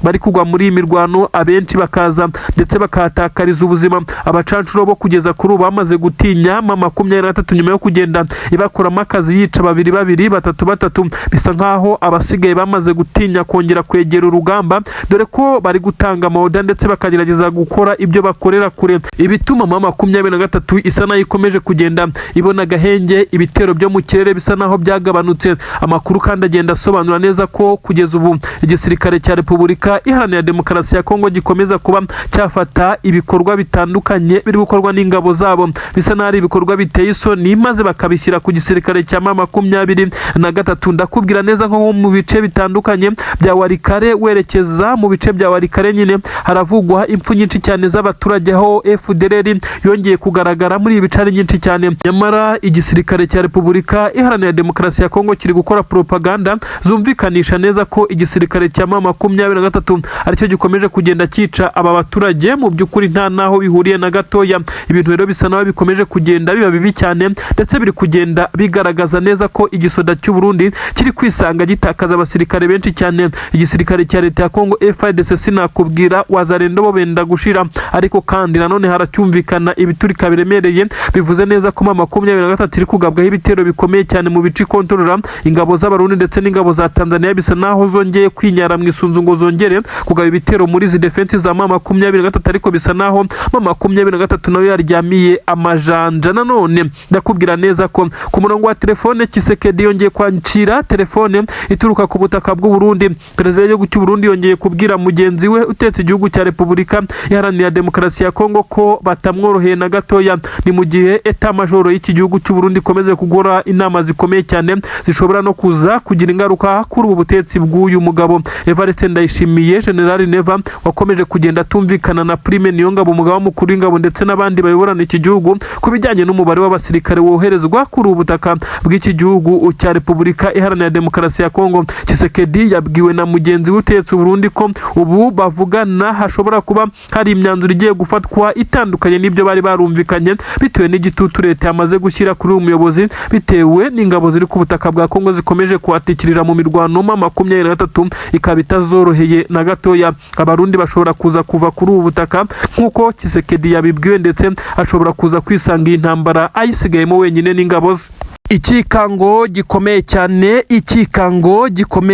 bari kugwa muri iyi mirwano, abenshi bakaza ndetse bakahatakariza ubuzima. Abacancuro bo kugeza kuri ubu bamaze gutinya M23 nyuma yo kugenda ibakuramo akazi yica babiri batatu, bisa nk'aho abasigaye bamaze gutinya kongera kwegera urugamba, dore ko bari gutanga amawuda ndetse bakagerageza gukora ibyo bakorera kure. Ibituma M23 isa nayo ikomeje kugenda ibona agahenge, ibitero byo mu kirere bisa naho byagabanutse. Amakuru kandi agenda asobanura neza ko kugeza ubu igisirikare cya Repubulika Iharanira Demokarasi ya Kongo gikomeza kuba cyafata ibikorwa bitandukanye biri gukorwa n'ingabo zabo, bisa naho ari ibikorwa biteye isoni, maze bakabishyira ku gisirikare cya M23. Ndakubwira neza nko mu bice bitandukanye bya Warikare werekeza mu bice bya Warikare nyine haravugwa impfu nyinshi cyane z'abaturage, aho FDLR yongeye kugaragara muri ibi bicari nyinshi cyane. Nyamara igisirikare cya Repubulika Iharanira Demokarasi ya Kongo kiri gukora propaganda zumvikanisha neza ko igisirikare cya M23 aricyo gikomeje kugenda cyica aba baturage. Mu by'ukuri nta naho bihuriye na gatoya. Ibintu rero bisa naho bikomeje kugenda biba bibi cyane, ndetse biri kugenda bigaragaza neza ko igisoda cy'u Burundi kiri kwisanga gitakaza abasirikare benshi cyane. Igisirikare cya leta ya Kongo FARDC sinakubwira wazarendo bo benda gushira, ariko kandi nanone haracyumvikana ibiturika biremereye, bivuze neza ko M23 iri kugabwaho ibitero bikomeye cyane mu bice kontorora. Ingabo z'Abarundi ndetse n'ingabo za Tanzania bisa naho zongeye kwinyara mu isunzu ngo zongere kugaba ibitero muri izi defense za M23, ariko bisa naho M23 nayo yaryamiye amajanja. Nanone ndakubwira neza ko ku murongo wa telefone Tshisekedi yongeye kwakira telefone ituruka ku butaka bw'u Burundi. Perezida w'igihugu cy'u Burundi yongeye kubwira mugenzi we utetse igihugu cya Repubulika Iharanira Demokarasi ya Kongo ko batamworoheye na gatoya. Ni mu gihe eta majoro y'iki gihugu cy'u Burundi ikomeje kugora inama zikomeye cyane zishobora no kuza kugira ingaruka kuri ubu butetsi bw'uyu mugabo Evariste Ndayishimiye. General Neva wakomeje kugenda atumvikana na Prime Niyongabo, umugaba mukuru w'ingabo, ndetse n'abandi bayoborana iki gihugu ku bijyanye n'umubare w'abasirikare woherezwa kuri ubutaka bw'iki gihugu cya Repubulika Iharanira Demokarasi ya Kongo. Tshisekedi yabwiwe na mugenzi we utetse Burundi ko ubu bavugana hashobora kuba hari imyanzuro igiye gufatwa itandukanye n'ibyo bari barumvikanye, bitewe n'igitutu leta yamaze gushyira kuri uyu muyobozi, bitewe n'ingabo ziri ku butaka bwa Kongo zikomeje kuhatikirira mu mirwano. M23 ikaba itazoroheye na gatoya. Abarundi bashobora kuza kuva kuri ubu butaka nk'uko Tshisekedi yabibwiwe, ndetse ashobora kuza kwisanga iyi ntambara ayisigayemo wenyine n'ingabo ze. Ikikango gikomeye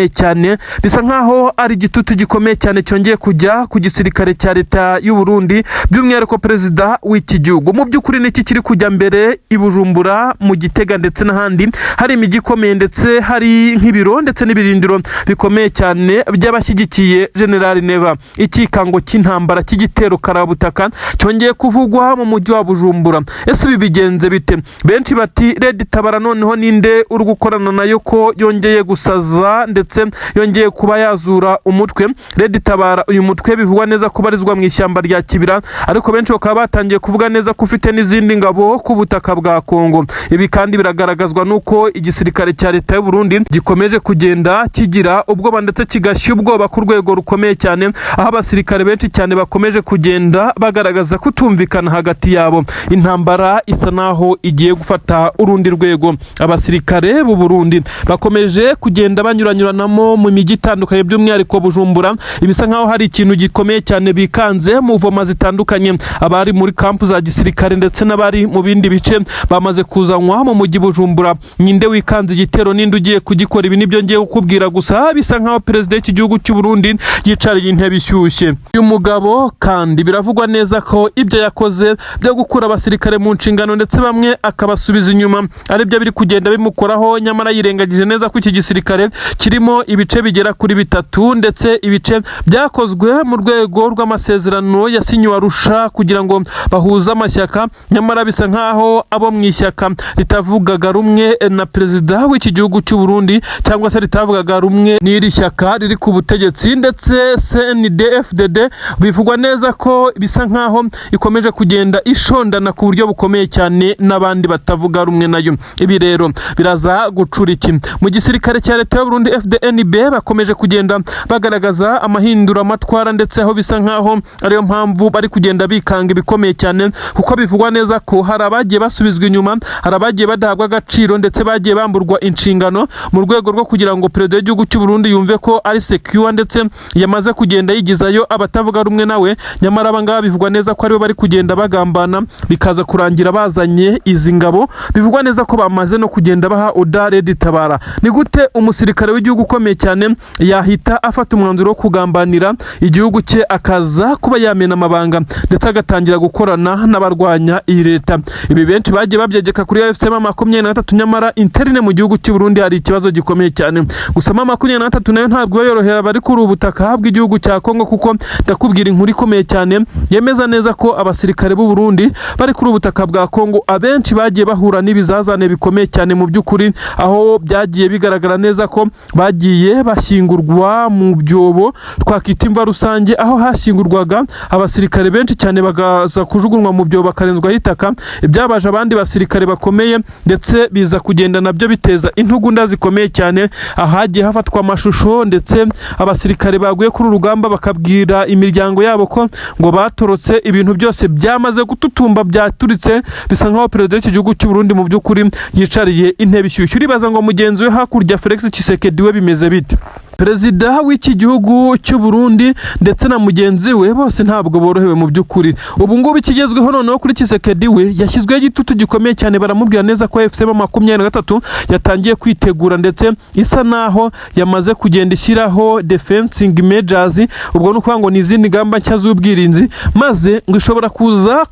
cyane bisa nkaho ari igitutu gikomeye cyane cyongeye kujya ku gisirikare cya leta y'u Burundi, by'umwihariko perezida w'iki gihugu. Mu by'ukuri niki kiri kujya mbere i Bujumbura, mu Gitega ndetse n'ahandi hari imijyi ikomeye, ndetse hari nk'ibiro ndetse n'ibirindiro bikomeye cyane by'abashyigikiye General Neva. Ikikango cy'intambara cy'igitero karabutaka cyongeye kuvugwa mu mujyi wa Bujumbura. Ese ibi bigenze bite? Benshi bati Red Tabara noneho ninde uri gukorana nayo ko yongeye gusaza ndetse yongeye kuba yazura umutwe. Red Tabara uyu mutwe bivugwa neza ko barizwa mu ishyamba rya Kibira, ariko benshi bakaba batangiye kuvuga neza ko ufite n'izindi ngabo ku butaka bwa Kongo. Ibi kandi biragaragazwa nuko igisirikare cya leta y'u Burundi gikomeje kugenda kigira ubwoba ndetse kigashya ubwoba ku rwego rukomeye cyane, aho abasirikare benshi cyane bakomeje kugenda bagaragaza kutumvikana hagati yabo. Intambara isa naho igiye gufata urundi rwego. Abasirikare b'u Burundi bakomeje kugenda banyuranyuranamo mu mijyi itandukanye, by'umwihariko Bujumbura. Ibisa nkaho hari ikintu gikomeye cyane bikanze mu voma zitandukanye. Abari muri kampu za gisirikare ndetse n'abari mu bindi bice bamaze kuzanwa mu mujyi Bujumbura. Ninde wikanze igitero, ninde ugiye kugikora? Ibi nibyo ngiye kukubwira gusa. Bisa nkaho perezida w'iki gihugu cy'u Burundi yicariye intebe ishyushye. Uyu mugabo kandi biravugwa neza ko ibyo yakoze byo gukura abasirikare mu nshingano ndetse bamwe akaba bikabasubiza inyuma aribyo biri kugenda bimukoraho, nyamara yirengagije neza ko iki gisirikare kirimo ibice bigera kuri bitatu, ndetse ibice byakozwe mu rwego rw'amasezerano yasinyiwe Arusha kugira ngo bahuze amashyaka, nyamara bisa nkaho abo mu ishyaka ritavugaga rumwe na perezida w'iki gihugu cy'u Burundi cyangwa se ritavugaga rumwe n'iri shyaka riri ku butegetsi ndetse CNDD-FDD bivugwa neza ko bisa nkaho ikomeje kugenda ishondana ku buryo bukomeye cyane n'abandi batavuga rumwe nayo. Ibi rero biraza gucura iki? Mu gisirikare cya leta y'u Burundi FDNB bakomeje kugenda bagaragaza amahindura amatwara, ndetse aho bisa nkaho ariyo mpamvu bari kugenda bikanga ibikomeye cyane, kuko bivugwa neza ko hari abagiye basubizwa inyuma, hari abagiye badahabwa agaciro, ndetse bagiye bamburwa inshingano mu rwego rwo kugira ngo perezida w'igihugu cy'u Burundi yumve ko ari secure, ndetse yamaze kugenda yigizayo abatavuga rumwe nawe, nyamara abangaba bivugwa neza ko aribo bari kugenda bagambana, bikaza kurangira bazanye izi ngabo. Bivugwa neza ko bamaze no kugenda baha Odare Ditabara. Ni gute umusirikare w'igihugu ukomeye cyane yahita afata umwanzuro wo kugambanira igihugu cye akaza kuba yamena amabanga ndetse agatangira gukorana n'abarwanya iyi leta? Ibi benshi bagiye babyegeka kuri AFC makumyabiri na gatatu, nyamara interine mu gihugu cy'u Burundi hari ikibazo gikomeye cyane. Gusa makumyabiri na gatatu nayo ntabwo yorohera bari kuri ubutaka bw'igihugu cya Kongo, kuko ndakubwira inkuru ikomeye cyane yemeza neza ko abasirikare b'u Burundi bari kuri ubutaka bwa Kongo abenshi bagiye bahura n'ibizazane bikomeye cyane mu by'ukuri, aho byagiye bigaragara neza ko bagiye bashyingurwa mu byobo twakita imva rusange, aho hashyingurwaga abasirikare benshi cyane bagaza kujugunywa mu byobo bakarenzwaho itaka. Ibyabaje abandi basirikare bakomeye, ndetse biza kugenda nabyo biteza intugunda zikomeye cyane, ahagiye hafatwa amashusho, ndetse abasirikare baguye kuri urugamba bakabwira imiryango yabo ko ngo batorotse, ibintu byose byamaze gututumba byaturitse, bisa nkaho perezida w'iki gihugu cy'u Burundi mu by'ukuri yicariye intebe ishyushyu. Uribaza ngo mugenzi we hakurya Felix Tshisekedi we bimeze bite? Perezida w'iki gihugu cy'u Burundi ndetse na mugenzi we bose ntabwo borohewe mu by'ukuri. Ubu ngubu ikigezweho noneho kuri Tshisekedi we yashyizweho igitutu gikomeye cyane, baramubwira neza ko AFC makumyabiri na gatatu yatangiye kwitegura, ndetse isa naho yamaze kugenda ishyiraho defensing measures. Ubwo no kuvuga ngo ni izindi ngamba nshya z'ubwirinzi, maze ngo ishobora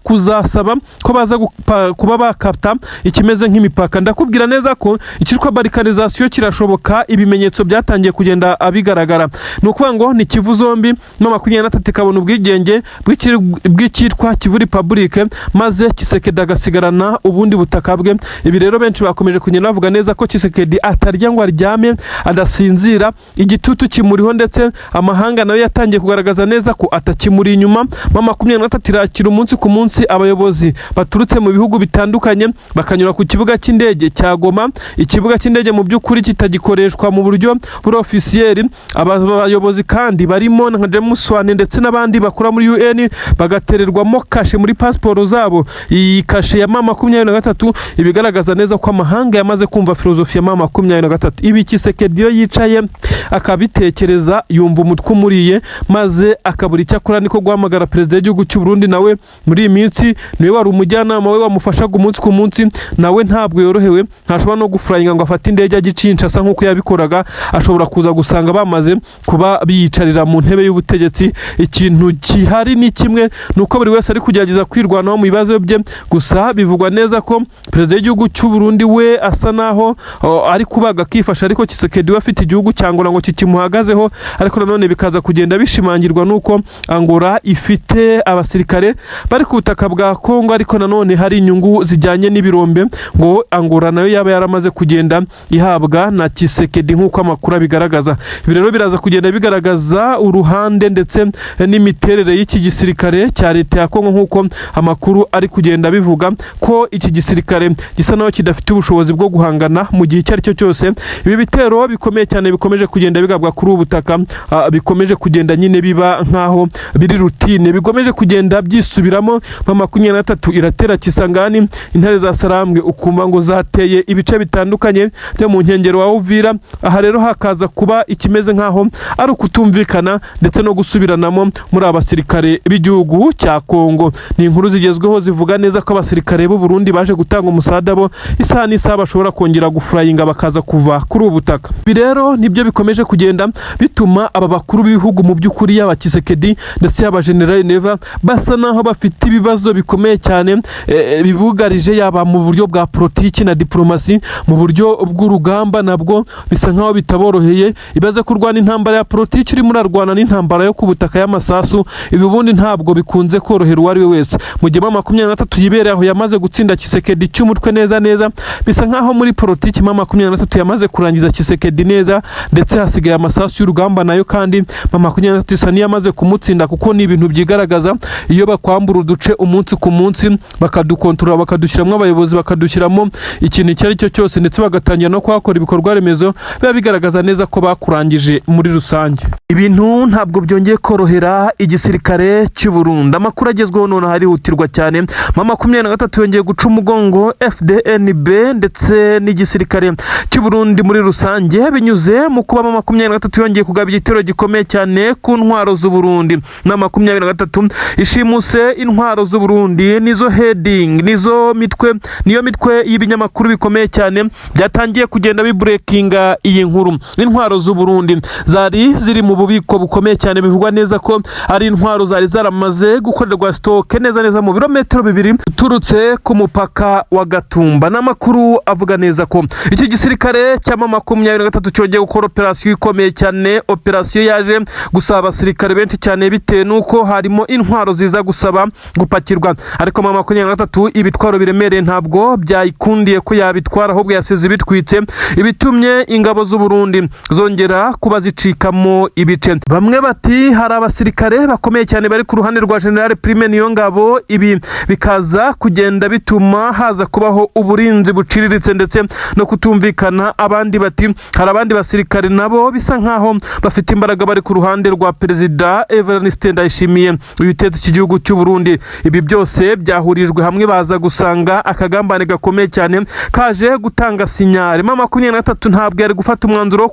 kuzasaba ko baza kuba bakapta ikimeze nk'imipaka. Ndakubwira neza ko ikitwa balkanization kirashoboka, ibimenyetso byatangiye kugenda abigaragara. Ni ukuvuga ngo ni Kivu zombi makumyabiri na gatatu ikabona ubwigenge bw'ikitwa Kivu Republic, maze Tshisekedi agasigarana ubundi butaka bwe. Ibi rero benshi bakomeje kugenda bavuga neza ko Tshisekedi atarya ngo aryame, adasinzira, igitutu kimuriho, ndetse amahanga nayo yatangiye kugaragaza neza ko atakimuri inyuma. makumyabiri na gatatu irakira umunsi ku munsi abayobozi baturutse mu bihugu bitandukanye, bakanyura ku kibuga cy'indege cya Goma. Ikibuga cy'indege mu by'ukuri kitagikoreshwa mu buryo buri officiel. Abayobozi kandi barimo nka James Wane ndetse n'abandi bakora muri UN bagatererwamo kashe muri pasiporo zabo. Iyi kashe ya makumyabiri na gatatu ibigaragaza neza ko amahanga yamaze kumva filozofi ya makumyabiri na gatatu. Ibi Tshisekedi yo yicaye akabitekereza, yumva umutwe umuriye, maze akabura icyo akora, niko guhamagara perezida w'igihugu cy'u Burundi. Nawe muri iyi minsi niwe wari umujyanama we wamufashaga umunsi ku munsi, nawe ntabwo yorohewe, ntashobora no gufurayinga ngo afate indege agicinca asa nk'uko yabikoraga. Ashobora kuza gusanga bamaze kuba biyicarira mu ntebe y'ubutegetsi. Ikintu gihari ni kimwe, nuko buri wese ari kugerageza kwirwanaho mu bibazo bye. Gusa bivugwa neza ko perezida w'igihugu cy'u Burundi we asa naho ari kubaga akifasha, ariko Tshisekedi we afite igihugu cya Angola ngo kikimuhagazeho. Ariko nanone bikaza kugenda bishimangirwa nuko Angola ifite abasirikare bari ku butaka bwa Kongo, ariko nanone hari inyungu zijyanye n'ibirombe ngo Angola nayo yaba yaramaze kugenda ihabwa na Tshisekedi nk'uko amakuru abigaragaza. Ibi rero biraza kugenda bigaragaza uruhande ndetse n'imiterere y'iki gisirikare cya leta ya Kongo, nk'uko amakuru ari kugenda bivuga ko iki gisirikare gisa naho kidafite ubushobozi bwo guhangana mu gihe icyo ari cyo cyose. Ibi bitero bikomeye cyane bikomeje kugenda bigabwa kuri ubu butaka, bikomeje kugenda nyine biba nkaho biri rutine, bikomeje kugenda byisubiramo. makumyabiri na gatatu iratera Kisangani, intare za Sarambwe ukumva ngo zateye ibice bitandukanye byo mu nkengero wa Uvira. Aha rero hakaza kuba ikimeze nk'aho ari ukutumvikana ndetse no gusubiranamo muri abasirikare b'igihugu cya Kongo. Ni inkuru zigezweho zivuga neza ko abasirikare b'u Burundi baje gutanga umusada bo isaha n'isaha bashobora kongera gufurayinga bakaza kuva kuri ubu butaka. Ibi rero nibyo bikomeje kugenda bituma aba bakuru b'ibihugu mu by'ukuri yaba Tshisekedi ndetse yaba General Neva basa naho bafite ibibazo bikomeye cyane bibugarije, yaba mu buryo bwa politiki na diplomasi, mu buryo bw'urugamba nabwo bisa nkaho bitaboroheye. Ibaze kurwana intambara ya politiki iri muri arwana n'intambara yo ku butaka y'amasasu, ibi ubundi ntabwo bikunze korohera uwo ari we wese. Mu gihe 23 yibereye aho yamaze gutsinda Tshisekedi cy'umutwe neza, bisa nkaho muri politiki 23 yamaze kurangiza Tshisekedi neza, ndetse hasigaye amasasu y'urugamba nayo kandi 23 isa niyamaze kumutsinda, kuko ni ibintu byigaragaza iyo bakwambura uduce umunsi ku munsi bakadukontorora bakadushyiramo abayobozi bakadushyiramo ikintu icyo ari cyo cyose, ndetse bagatangira no kuhakora ibikorwa remezo, biba bigaragaza neza ko bakurangije muri rusange. Ibintu ntabwo byongeye korohera igisirikare cy'u Burundi. Amakuru agezweho none harihutirwa cyane. 23 yongeye guca umugongo FDNB ndetse n'igisirikare cy'u Burundi muri rusange, binyuze mu kuba 23 yongeye kugaba igitero gikomeye cyane ku ntwaro z'u Burundi. 23 ishimuse intwaro z'u Burundi, nizo heading, niyo mitwe y'ibinyamakuru bikomeye cyane byatangiye kugenda bibreakinga iyi nkuru. Intwaro z'u Burundi zari ziri mu bubiko bukomeye cyane, bivugwa neza ko ari intwaro zari zaramaze gukorerwa stock neza mu birometero 2 turutse ku mupaka wa Gatumba. N'amakuru avuga neza ko iki gisirikare cya 23 cyongeye gukora operation ikomeye cyane, operation yaje gusaba abasirikare benshi cyane bitewe nuko harimo intwaro ziza gusaba gupakirwa, ariko 23 ibitwaro biremereye ntabwo byayikundiye ko yabitwara, ahubwo yasize bitwitse, ibitumye ingabo z'u Burundi zongera kuba zicikamo ibice. Bamwe bati hari abasirikare bakomeye cyane bari ku ruhande rwa General Prime Niyongabo, ibi bikaza kugenda bituma haza kubaho uburinzi buciriritse ndetse no kutumvikana. Abandi bati hari abandi basirikare nabo bisa nkaho bafite imbaraga bari ku ruhande rwa Perezida Evariste Ndayishimiye witetse iki gihugu cy'u Burundi. Ibi byose byahurijwe hamwe baza gusanga akagambane gakomeye cyane kaje gutanga sinyare. 23 ntabwo yari gufata umwanzuro wo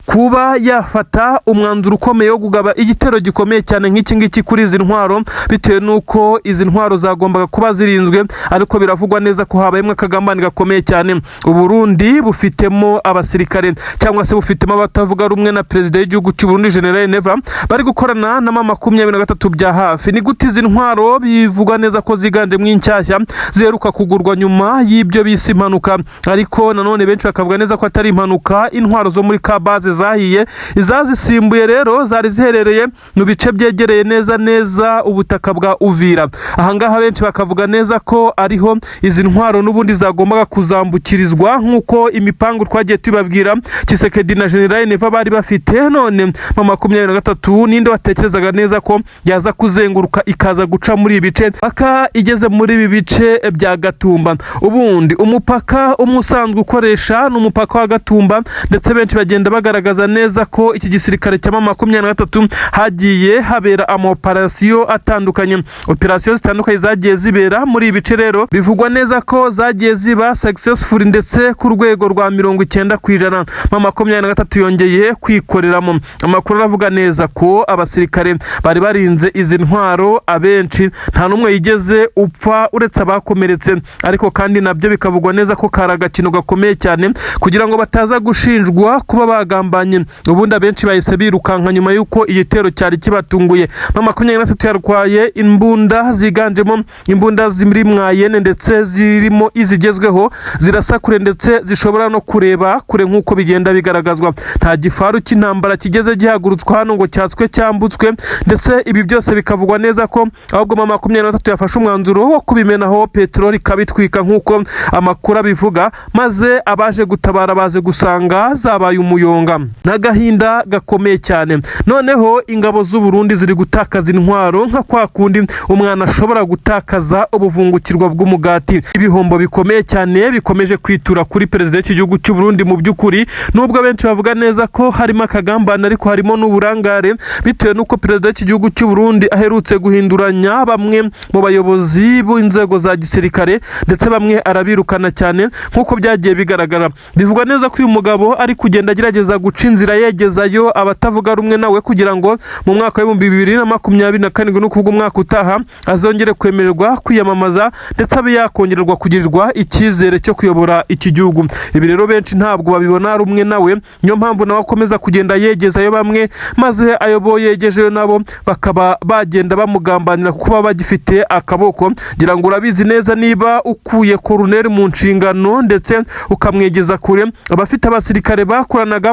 kuba yafata umwanzuro ukomeye wo kugaba igitero gikomeye cyane nk'iki ngiki kuri izi ntwaro, bitewe nuko izi ntwaro zagombaga kuba zirinzwe, ariko biravugwa neza ko habayemo akagambane gakomeye cyane. U Burundi bufitemo abasirikare cyangwa se bufitemo abatavuga rumwe na Perezida w'igihugu cy'u Burundi General Neva bari gukorana na 23 bya hafi. Ni gute izi ntwaro bivugwa neza ko ziganjemo inshyashya ziheruka kugurwa nyuma y'ibyo bise impanuka, ariko nanone benshi bakavuga neza ko atari impanuka, intwaro zo muri Kabaze zahiye. Izazisimbuye rero zari ziherereye mu bice byegereye neza ubutaka bwa Uvira. Ahangaha benshi bakavuga neza ko ariho izi ntwaro n'ubundi zagombaga kuzambukirizwa nk'uko imipangu twagiye tubabwira Tshisekedi na General Neva bari bafite. None 23 ninde watekerezaga neza ko yaza kuzenguruka ikaza guca muri ibice paka igeze muri ibi bice bya Gatumba? Ubundi umupaka umusanzwe ukoresha n'umupaka wa Gatumba, ndetse benshi bagenda bagaragaza neza ko iki gisirikare cya 23 hagiye habera operation atandukanye. Operation zitandukanye zagiye zibera muri ibice, rero bivugwa neza ko zagiye ziba successful ndetse ku rwego rwa 90%. 23 yongeye kwikoreramo. Amakuru aravuga neza ko abasirikare bari barinze izi ntwaro abenshi nta numwe yigeze upfa uretse abakomeretse, ariko kandi nabyo bikavugwa neza ko karagakino gakomeye cyane kugira ngo bataza gushinjwa kuba bagambanye. Ubundi abenshi bahise birukanka nyuma yuko igitero cyari kibatunguye. 23 yarwaye imbunda ziganjemo imbunda ziri mwayene ndetse zirimo izigezweho, zirasakure ndetse zishobora no kureba kure nk'uko bigenda bigaragazwa. Nta gifaru cy'intambara kigeze gihagurutswa hano ngo cyatswe cyambutswe, ndetse ibi byose bikavugwa neza ko ahubwo 23 yafashe umwanzuro wo kubimenaho peteroli kabitwika nk'uko amakuru abivuga, maze abaje gutabara baze gusanga zabaye umuyonga. N'agahinda gakomeye cyane. Noneho ingabo z'u Burundi ziri gutakaza intwaro nka kwa kundi umwana ashobora gutakaza ubuvungukirwa bw'umugati. Ibihombo bikomeye cyane bikomeje kwitura kuri Perezida w'igihugu cy'u Burundi. Mu by'ukuri nubwo benshi bavuga neza ko harimo akagambane, ariko harimo n'uburangare bitewe nuko Perezida w'igihugu cy'u Burundi aherutse guhinduranya bamwe mu bayobozi b'inzego za gisirikare, ndetse bamwe arabirukana cyane nk'uko byagiye bigaragara. Bivugwa neza ko uyu mugabo ari kugenda agerageza guca inzira yegezayo abatavuga rumwe nawe kugira ngo mu mwaka wa 2027 no kuvuga umwaka utaha azongere kwemererwa kwiyamamaza ndetse abe yakongererwa kugirirwa icyizere cyo kuyobora iki gihugu. Ibi rero benshi ntabwo babibona rumwe nawe, niyo mpamvu nawe akomeza kugenda yegezayo bamwe, maze ayoboye yegejeyo nabo bakaba bagenda bamugambanira kuba bagifite akaboko. Ngira ngo urabizi neza, niba ukuye Colonel mu nshingano ndetse ukamwegeza kure abafite abasirikare bakoranaga